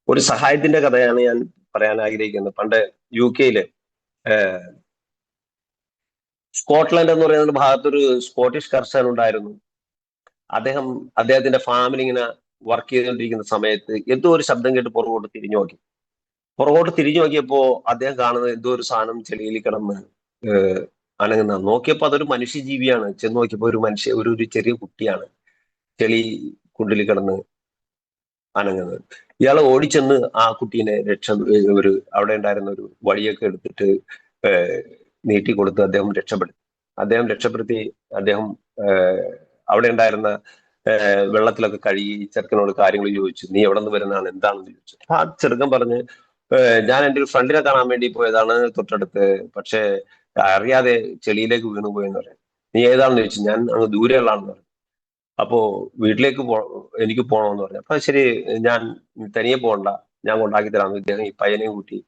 ഒരു സഹായത്തിന്റെ കഥയാണ് ഞാൻ പറയാൻ ആഗ്രഹിക്കുന്നത്. പണ്ട് UK സ്കോട്ട്ലൻഡ് എന്ന് പറയുന്ന ഭാഗത്തൊരു സ്കോട്ടിഷ് കർഷകൻ ഉണ്ടായിരുന്നു. അദ്ദേഹത്തിന്റെ ഫാമിലി ഇങ്ങനെ വർക്ക് ചെയ്തുകൊണ്ടിരിക്കുന്ന സമയത്ത് എന്തോ ഒരു ശബ്ദം കേട്ട് പുറകോട്ട് തിരിഞ്ഞു നോക്കി. പുറകോട്ട് തിരിഞ്ഞു നോക്കിയപ്പോ അദ്ദേഹം കാണുന്നത് എന്തോ ഒരു സാധനം ചെളിയിൽ കിടന്ന് അനങ്ങുന്ന. നോക്കിയപ്പോ അതൊരു മനുഷ്യജീവിയാണ്. ചെന്ന് നോക്കിയപ്പോ ഒരു ചെറിയ കുട്ടിയാണ് ചെളി കുണ്ടിൽ കിടന്ന് അനങ്ങുന്നത്. ഇയാൾ ഓടിച്ചെന്ന് ആ കുട്ടീനെ അവിടെ ഉണ്ടായിരുന്ന ഒരു വടിയൊക്കെ എടുത്തിട്ട് നീട്ടിക്കൊടുത്ത് അദ്ദേഹം രക്ഷപ്പെടുത്തി. അദ്ദേഹം അവിടെ ഉണ്ടായിരുന്ന വെള്ളത്തിലൊക്കെ കഴുകി ഈ ചെറുക്കനോട് കാര്യങ്ങൾ ചോദിച്ചു. നീ എവിടെ നിന്ന് വരുന്നതാണ്, എന്താണെന്ന് ചോദിച്ചു. ആ ചെറുക്കൻ പറഞ്ഞ് ഞാൻ എൻ്റെ ഒരു ഫ്രണ്ടിനെ കാണാൻ വേണ്ടി പോയതാണ് തൊട്ടടുത്ത്, പക്ഷെ അറിയാതെ ചെളിയിലേക്ക് വീണു പോയെന്ന് പറയാം. നീ ഏതാണെന്ന് ചോദിച്ചു. ഞാൻ അങ്ങ് ദൂരെയുള്ളതാണെന്ന് പറഞ്ഞു. അപ്പോ വീട്ടിലേക്ക് എനിക്ക് പോകണമെന്ന് പറഞ്ഞു. അപ്പൊ ശരി, ഞാൻ തനിയെ പോകണ്ട, ഞാൻ കൊണ്ടാക്കി തരാമെന്ന് ഇദ്ദേഹം ഈ പയ്യനെയും കൂട്ടി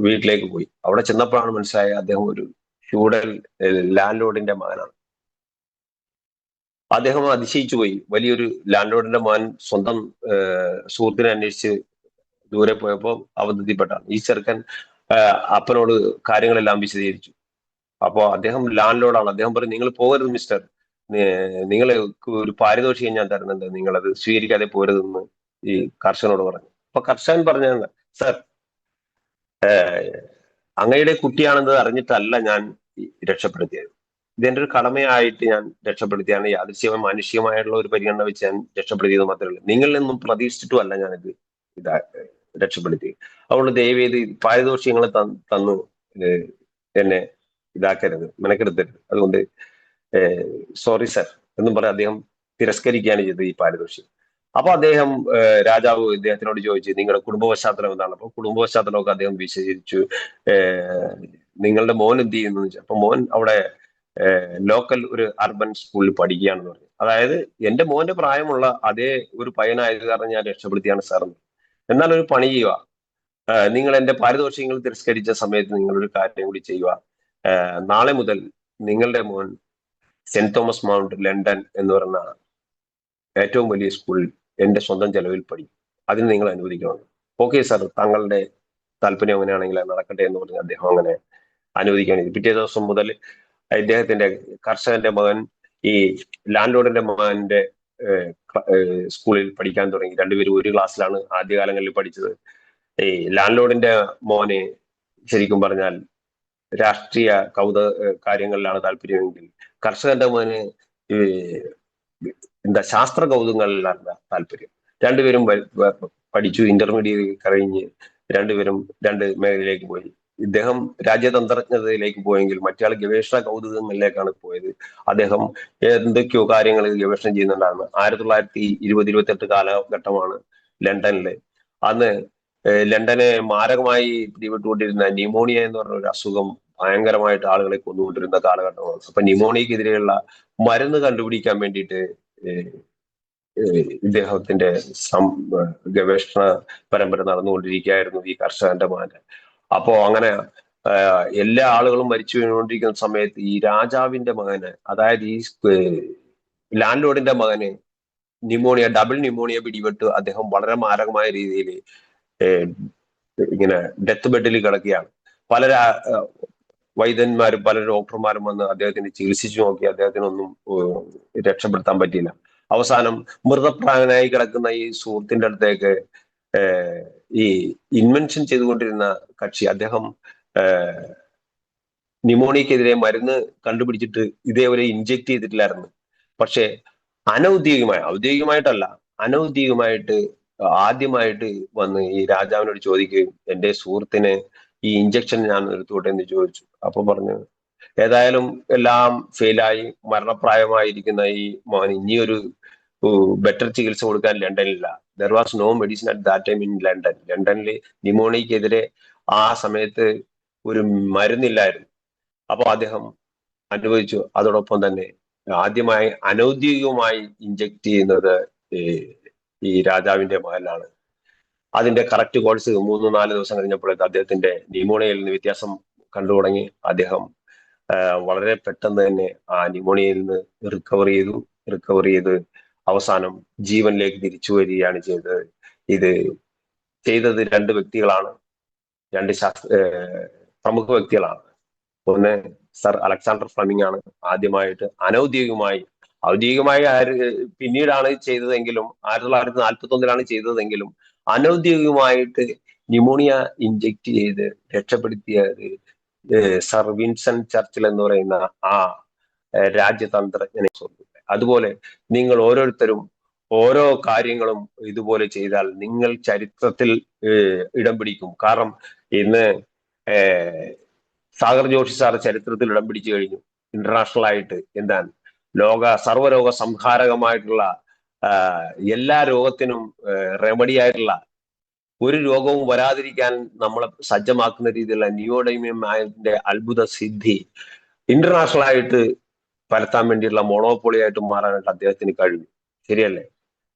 വീട്ടിലേക്ക് പോയി. അവിടെ ചെന്നപ്പോഴാണ് മനസ്സിലായത് അദ്ദേഹം ഒരു ഫ്യൂഡൽ ലാൻഡ് ലോർഡിന്റെ മകനാണ്. അദ്ദേഹം അതിശയിച്ചു പോയി. വലിയൊരു ലാൻഡ് ലോർഡിന്റെ മകൻ സ്വന്തം സുഹൃത്തിനെ അന്വേഷിച്ച് ദൂരെ പോയപ്പോൾ അബദ്ധത്തിൽപ്പെട്ടാണ്. ഈ ചെറുക്കൻ അപ്പനോട് കാര്യങ്ങളെല്ലാം വിശദീകരിച്ചു. അപ്പോ അദ്ദേഹം ലാൻഡ് ലോർഡാണ്. അദ്ദേഹം പറഞ്ഞു, നിങ്ങൾ പോകരുത് മിസ്റ്റർ, നിങ്ങൾ ഒരു പാരിതോഷികം ഞാൻ തരുന്നുണ്ട്, നിങ്ങൾ അത് സ്വീകരിക്കാതെ പോരുതെന്ന് ഈ കർഷകനോട് പറഞ്ഞു. അപ്പൊ കർഷകൻ പറഞ്ഞു, സർ, അങ്ങയുടെ കുട്ടിയാണെന്ന് അറിഞ്ഞിട്ടല്ല ഞാൻ രക്ഷപ്പെടുത്തിയത്. ഇതെന്റെ ഒരു കടമയായിട്ട് ഞാൻ രക്ഷപ്പെടുത്തിയാണ്. യാദൃശ്യമായ മാനുഷികമായിട്ടുള്ള ഒരു പരിഗണന വെച്ച് ഞാൻ രക്ഷപ്പെടുത്തിയത് മാത്രമേ ഉള്ളൂ. നിങ്ങളിൽ നിന്നും പ്രതീക്ഷിച്ചിട്ടും അല്ല ഞാനിത് ഇതാ രക്ഷപ്പെടുത്തി. അതുകൊണ്ട് ദയവേത് പാരിതോഷികങ്ങൾ തന്നു എന്നെ ഇതാക്കരുത്, മെനക്കെടുത്തരുത്. അതുകൊണ്ട് സോറി സർ എന്നും പറഞ്ഞ് അദ്ദേഹം തിരസ്കരിക്കുകയാണ് ചെയ്തത് ഈ പാരിതോഷികം. അപ്പൊ അദ്ദേഹം രാജാവ് ഇദ്ദേഹത്തിനോട് ചോദിച്ചു, നിങ്ങളുടെ കുടുംബ പശ്ചാത്തലം എന്താണ്? അപ്പൊ കുടുംബ പശ്ചാത്തലമൊക്കെ അദ്ദേഹം വിശദീകരിച്ചു. നിങ്ങളുടെ മോൻ എന്ത് ചെയ്യുന്നു ചോദിച്ചു. അപ്പൊ മോൻ അവിടെ ലോക്കൽ ഒരു അർബൻ സ്കൂളിൽ പഠിക്കുകയാണെന്ന് പറഞ്ഞു. അതായത് എന്റെ മോന്റെ പ്രായമുള്ള അതേ ഒരു പയ്യനായത് കാരണം ഞാൻ രക്ഷപ്പെടുത്തിയാണ് സാർ. എന്നാൽ ഒരു പണി ചെയ്യുക, നിങ്ങൾ എന്റെ പാരിതോഷികങ്ങൾ തിരസ്കരിച്ച സമയത്ത് നിങ്ങളൊരു കാര്യം കൂടി ചെയ്യുക. നാളെ മുതൽ നിങ്ങളുടെ മോൻ സെന്റ് തോമസ് മൗണ്ട് ലണ്ടൻ എന്ന് പറയുന്ന ഏറ്റവും വലിയ സ്കൂളിൽ എന്റെ സ്വന്തം ചെലവിൽ പഠിക്കും. അതിന് നിങ്ങൾ അനുവദിക്കണം. ഓക്കെ സാർ, താങ്കളുടെ താല്പര്യം അങ്ങനെയാണെങ്കിൽ നടക്കട്ടെ എന്ന് പറഞ്ഞ് അദ്ദേഹം അങ്ങനെ അനുവദിക്കുകയാണ്. പിറ്റേ ദിവസം മുതൽ ഇദ്ദേഹത്തിന്റെ കർഷകന്റെ മകൻ ഈ ലാൻഡ് ലോർഡിന്റെ മകന്റെ സ്കൂളിൽ പഠിക്കാൻ തുടങ്ങി. രണ്ടുപേരും ഒരു ക്ലാസ്സിലാണ് ആദ്യകാലങ്ങളിൽ പഠിച്ചത്. ഈ ലാൻഡ് ലോർഡിന്റെ മോനെ ശരിക്കും പറഞ്ഞാൽ രാഷ്ട്രീയ കാര്യങ്ങളിലാണ് താല്പര്യമെങ്കിൽ കർഷകന്റെ മോന് ശാസ്ത്ര കൗതുകങ്ങളിലാണ് താല്പര്യം. രണ്ടുപേരും പഠിച്ചു. ഇന്റർമീഡിയറ്റ് കഴിഞ്ഞ് രണ്ടുപേരും രണ്ട് മേഖലയിലേക്ക് പോയി. ഇദ്ദേഹം രാജ്യതന്ത്രജ്ഞതയിലേക്ക് പോയെങ്കിൽ മറ്റയാൾ ഗവേഷണ കൗതുകങ്ങളിലേക്കാണ് പോയത്. അദ്ദേഹം എന്തൊക്കെയോ കാര്യങ്ങൾ ഗവേഷണം ചെയ്യുന്നുണ്ടായിരുന്നു. 1920-28 കാലഘട്ടമാണ് ലണ്ടനിലെ. അന്ന് ലണ്ടനെ മാരകമായി പിടിപെട്ടുകൊണ്ടിരുന്ന ന്യൂമോണിയ എന്ന് പറഞ്ഞ ഒരു അസുഖം ഭയങ്കരമായിട്ട് ആളുകളെ കൊന്നുകൊണ്ടിരുന്ന കാലഘട്ടമാണ്. അപ്പൊ ന്യൂമോണിയക്കെതിരെയുള്ള മരുന്ന് കണ്ടുപിടിക്കാൻ വേണ്ടിയിട്ട് ഇദ്ദേഹത്തിന്റെ ഗവേഷണ പരമ്പര നടന്നുകൊണ്ടിരിക്കുകയായിരുന്നു ഈ കർഷകന്റെ മകൻ. അപ്പോ അങ്ങനെ എല്ലാ ആളുകളും മരിച്ചു വീണുകൊണ്ടിരിക്കുന്ന സമയത്ത് ഈ രാജാവിന്റെ മകന്, അതായത് ഈ ലാൻഡ് ലോർഡിന്റെ മകന് ഡബിൾ ന്യൂമോണിയ പിടിപെട്ട് അദ്ദേഹം വളരെ മാരകമായ രീതിയിൽ ഇങ്ങനെ ഡെത്ത് ബെഡിൽ കിടക്കുകയാണ്. പല വൈദ്യന്മാരും പല ഡോക്ടർമാരും വന്ന് അദ്ദേഹത്തിന് ചികിത്സിച്ചു നോക്കി. അദ്ദേഹത്തിനൊന്നും രക്ഷപ്പെടുത്താൻ പറ്റിയില്ല. അവസാനം മൃതപ്രായനായി കിടക്കുന്ന ഈ സുഹൃത്തിന്റെ അടുത്തേക്ക് ഈ ഇൻവെൻഷൻ ചെയ്തുകൊണ്ടിരുന്ന കക്ഷി, അദ്ദേഹം ന്യൂമോണിയക്കെതിരെ മരുന്ന് കണ്ടുപിടിച്ചിട്ട് ഇതേപോലെ ഇൻജെക്ട് ചെയ്തിട്ടില്ലായിരുന്നു. പക്ഷെ ഔദ്യോഗികമായിട്ടല്ല, അനൗദ്യോഗികമായിട്ട് ആദ്യമായിട്ട് വന്ന് ഈ രാജാവിനോട് ചോദിക്കുകയും എന്റെ സുഹൃത്തിന് ഈ ഇഞ്ചക്ഷൻ ഞാൻ എടുത്തോട്ടെ എന്ന് ചോദിച്ചു. അപ്പൊ പറഞ്ഞു, ഏതായാലും എല്ലാം ഫെയിലായി മരണപ്രായമായിരിക്കുന്ന ഈ മോൻ ഇനിയൊരു ബെറ്റർ ചികിത്സ കൊടുക്കാൻ ലണ്ടനിലില്ല. There was no medicine at that time in London. ലണ്ടനിൽ ന്യൂമോണിയക്കെതിരെ ആ സമയത്ത് ഒരു മരുന്നില്ലായിരുന്നു. അപ്പോൾ അദ്ദേഹം അനുഭവിച്ചു. അതോടൊപ്പം തന്നെ ആദ്യമായി അനൗദ്യോഗികമായി ഇഞ്ചക്ട് ചെയ്യുന്നത് ഈ രാജാവിന്റെ മകനാണ്. അതിന്റെ കറക്റ്റ് കോഴ്സ് 3-4 ദിവസം കഴിഞ്ഞപ്പോഴേക്ക് അദ്ദേഹത്തിന്റെ ന്യൂമോണിയയിൽ നിന്ന് വ്യത്യാസം കണ്ടു തുടങ്ങി. അദ്ദേഹം വളരെ പെട്ടെന്ന് തന്നെ ആ ന്യൂമോണിയയിൽ നിന്ന് റിക്കവർ ചെയ്ത് അവസാനം ജീവനിലേക്ക് തിരിച്ചു വരികയാണ് ചെയ്തത്. ഇത് ചെയ്തത് 2 വ്യക്തികളാണ്, 2 പ്രമുഖ വ്യക്തികളാണ്. ഒന്ന് സർ അലക്സാണ്ടർ ഫ്ലെമിംഗ് ആണ് ആദ്യമായിട്ട് ഔദ്യോഗികമായി പിന്നീടാണ് ചെയ്തതെങ്കിലും 1941 ചെയ്തതെങ്കിലും അനൗദ്യോഗികമായിട്ട് ന്യൂമോണിയ ഇഞ്ചെക്ട് ചെയ്ത് രക്ഷപ്പെടുത്തിയത് സർ വിൻസൻ ചർച്ചിൽ എന്ന് പറയുന്ന ആ രാജ്യതന്ത്രജ്ഞനെ. അതുപോലെ നിങ്ങൾ ഓരോരുത്തരും ഓരോ കാര്യങ്ങളും ഇതുപോലെ ചെയ്താൽ നിങ്ങൾ ചരിത്രത്തിൽ ഇടം പിടിക്കും. കാരണം ഇന്ന് സാഗർ ജോഷി സാർ ചരിത്രത്തിൽ ഇടം പിടിച്ചു കഴിഞ്ഞു. ഇന്റർനാഷണൽ ആയിട്ട് എന്താണ് സർവ്വരോഗ സംഹാരകമായിട്ടുള്ള എല്ലാ രോഗത്തിനും റെമഡി ആയിട്ടുള്ള ഒരു രോഗവും വരാതിരിക്കാൻ നമ്മളെ സജ്ജമാക്കുന്ന രീതിയിലുള്ള നിയോഡൈമിയത്തിന്റെ അത്ഭുത സിദ്ധി ഇന്റർനാഷണൽ ആയിട്ട് പരത്താൻ വേണ്ടിയുള്ള മൊണോപ്പൊളി ആയിട്ട് മാറാനായിട്ട് അദ്ദേഹത്തിന് കഴിയും. ശരിയല്ലേ?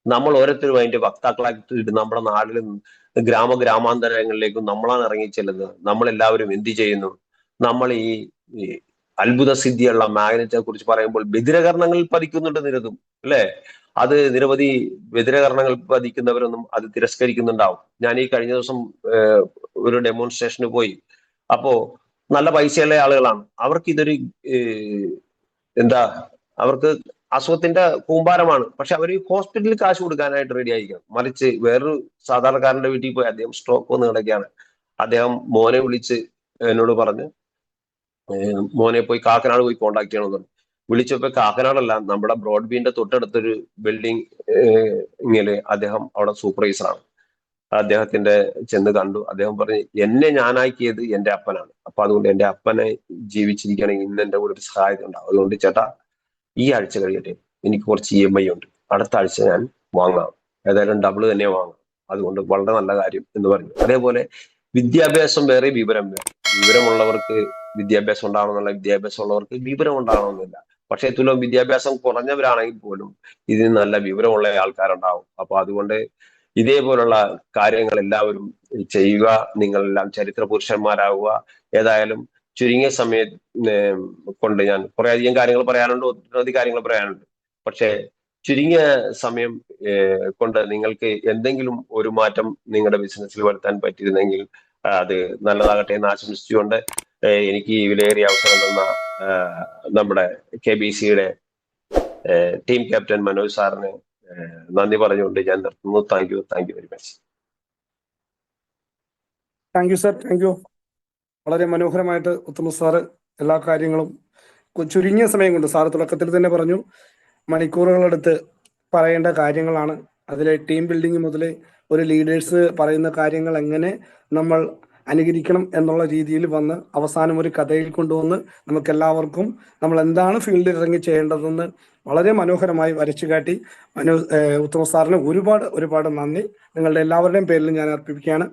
നമ്മൾ ഓരോരുത്തരും അതിന്റെ വക്താക്കളായിട്ട് നമ്മുടെ നാട്ടിലും ഗ്രാമാന്തരങ്ങളിലേക്കും നമ്മളാണ് ഇറങ്ങിച്ചെല്ലുന്നത്. നമ്മളെല്ലാവരും എന്ത് ചെയ്യുന്നു? നമ്മൾ ഈ അത്ഭുത സിദ്ധിയുള്ള മാഗ്നറ്റിനെ കുറിച്ച് പറയുമ്പോൾ ബദിരകർണങ്ങളിൽ പതിക്കുന്നുണ്ട് നിരതും, അല്ലെ? അത് നിരവധി ബദിരകർണങ്ങൾ പതിക്കുന്നവരൊന്നും അത് തിരസ്കരിക്കുന്നുണ്ടാവും. ഞാൻ ഈ കഴിഞ്ഞ ദിവസം ഒരു ഡെമോൺസ്ട്രേഷന് പോയി. അപ്പോ നല്ല പൈസയുള്ള ആളുകളാണ്. അവർക്ക് ഇതൊരു അവർക്ക് അസുഖത്തിന്റെ കൂമ്പാരമാണ്. പക്ഷെ അവർ ഹോസ്പിറ്റലിൽ കാശ് കൊടുക്കാനായിട്ട് റെഡി ആയിരിക്കണം. മറിച്ച് വേറൊരു സാധാരണക്കാരന്റെ വീട്ടിൽ പോയി അദ്ദേഹം സ്ട്രോക്ക് വന്ന് കിടക്കുകയാണ്. അദ്ദേഹം മോനെ വിളിച്ച് എന്നോട് പറഞ്ഞ് മോനെ പോയി കാക്കനാട് പോയി കോണ്ടാക്ട് ചെയ്യണമെന്ന് പറഞ്ഞു. വിളിച്ചപ്പോ കാക്കനാടല്ല, നമ്മുടെ ബ്രോഡ്ബീന്റെ തൊട്ടടുത്തൊരു ബിൽഡിംഗ് ഇങ്ങനെ അദ്ദേഹം അവിടെ സൂപ്പർവൈസറാണ്. അദ്ദേഹത്തിന്റെ ചെന്ന് കണ്ടു. അദ്ദേഹം പറഞ്ഞു, എന്നെ ഞാനാക്കിയത് എന്റെ അപ്പനാണ്. അപ്പൊ അതുകൊണ്ട് എന്റെ അപ്പനെ ജീവിച്ചിരിക്കണമെങ്കിൽ ഇന്ന് എന്റെ കൂടെ ഒരു സഹായത ഉണ്ടാവും. അതുകൊണ്ട് ചേട്ടാ, ഈ ആഴ്ച കഴിയട്ടെ, എനിക്ക് കുറച്ച് EMI ഉണ്ട്, അടുത്ത ആഴ്ച ഞാൻ വാങ്ങാം, ഏതായാലും ഡബിൾ തന്നെ വാങ്ങാം, അതുകൊണ്ട് വളരെ നല്ല കാര്യം എന്ന് പറഞ്ഞു. അതേപോലെ വിദ്യാഭ്യാസം വേറെ, വിവരം വേറെ. വിവരമുള്ളവർക്ക് വിദ്യാഭ്യാസം ഉണ്ടാവണമെന്നുള്ള, വിദ്യാഭ്യാസം ഉള്ളവർക്ക് വിവരം ഉണ്ടാവണമെന്നില്ല. പക്ഷെ തുലം വിദ്യാഭ്യാസം കുറഞ്ഞവരാണെങ്കിൽ പോലും ഇതിന് നല്ല വിവരമുള്ള ആൾക്കാരുണ്ടാവും. അപ്പൊ അതുകൊണ്ട് ഇതേപോലുള്ള കാര്യങ്ങൾ എല്ലാവരും ചെയ്യുക. നിങ്ങളെല്ലാം ചരിത്ര പുരുഷന്മാരാവുക. ഏതായാലും ചുരുങ്ങിയ സമയം കൊണ്ട് ഞാൻ കുറെ അധികം കാര്യങ്ങൾ പറയാനുണ്ട്, ഒട്ടനവധി കാര്യങ്ങൾ പറയാനുണ്ട്. പക്ഷെ ചുരുങ്ങിയ സമയം കൊണ്ട് നിങ്ങൾക്ക് എന്തെങ്കിലും ഒരു മാറ്റം നിങ്ങളുടെ ബിസിനസ്സിൽ വരുത്താൻ പറ്റിയിരുന്നെങ്കിൽ അത് നല്ലതാകട്ടെ എന്ന് ആശംസിച്ചുകൊണ്ട് എനിക്ക് ഈ വിലയേറിയ അവസരം തന്ന നമ്മുടെ KBCയുടെ ടീം ക്യാപ്റ്റൻ മനോജ് സാറിന് നന്ദി പറഞ്ഞുകൊണ്ട് ഞാൻ നിർത്തുന്നു. Thank you very much. Thank you sir, thank you. വളരെ മനോഹരമായിട്ട് ഉത്തമ സാറ് എല്ലാ കാര്യങ്ങളും ചുരുങ്ങിയ സമയം കൊണ്ട്, സാറ് തുടക്കത്തിൽ തന്നെ പറഞ്ഞു, മണിക്കൂറുകളെടുത്ത് പറയേണ്ട കാര്യങ്ങളാണ്. അതിലെ ടീം ബിൽഡിംഗ് മുതൽ ഒരു ലീഡേഴ്സ് പറയുന്ന കാര്യങ്ങൾ എങ്ങനെ നമ്മൾ അനുകരിക്കണം എന്നുള്ള രീതിയിൽ വന്ന് അവസാനം ഒരു കഥയിൽ കൊണ്ടുവന്ന് നമുക്കെല്ലാവർക്കും നമ്മൾ എന്താണ് ഫീൽഡിൽ ഇറങ്ങി ചെയ്യേണ്ടതെന്ന് വളരെ മനോഹരമായി വരച്ചു കാട്ടി ഉത്തമ സാറിന് ഒരുപാട് നന്ദി നിങ്ങളുടെ എല്ലാവരുടെയും പേരിൽ ഞാൻ അർപ്പിക്കുകയാണ്.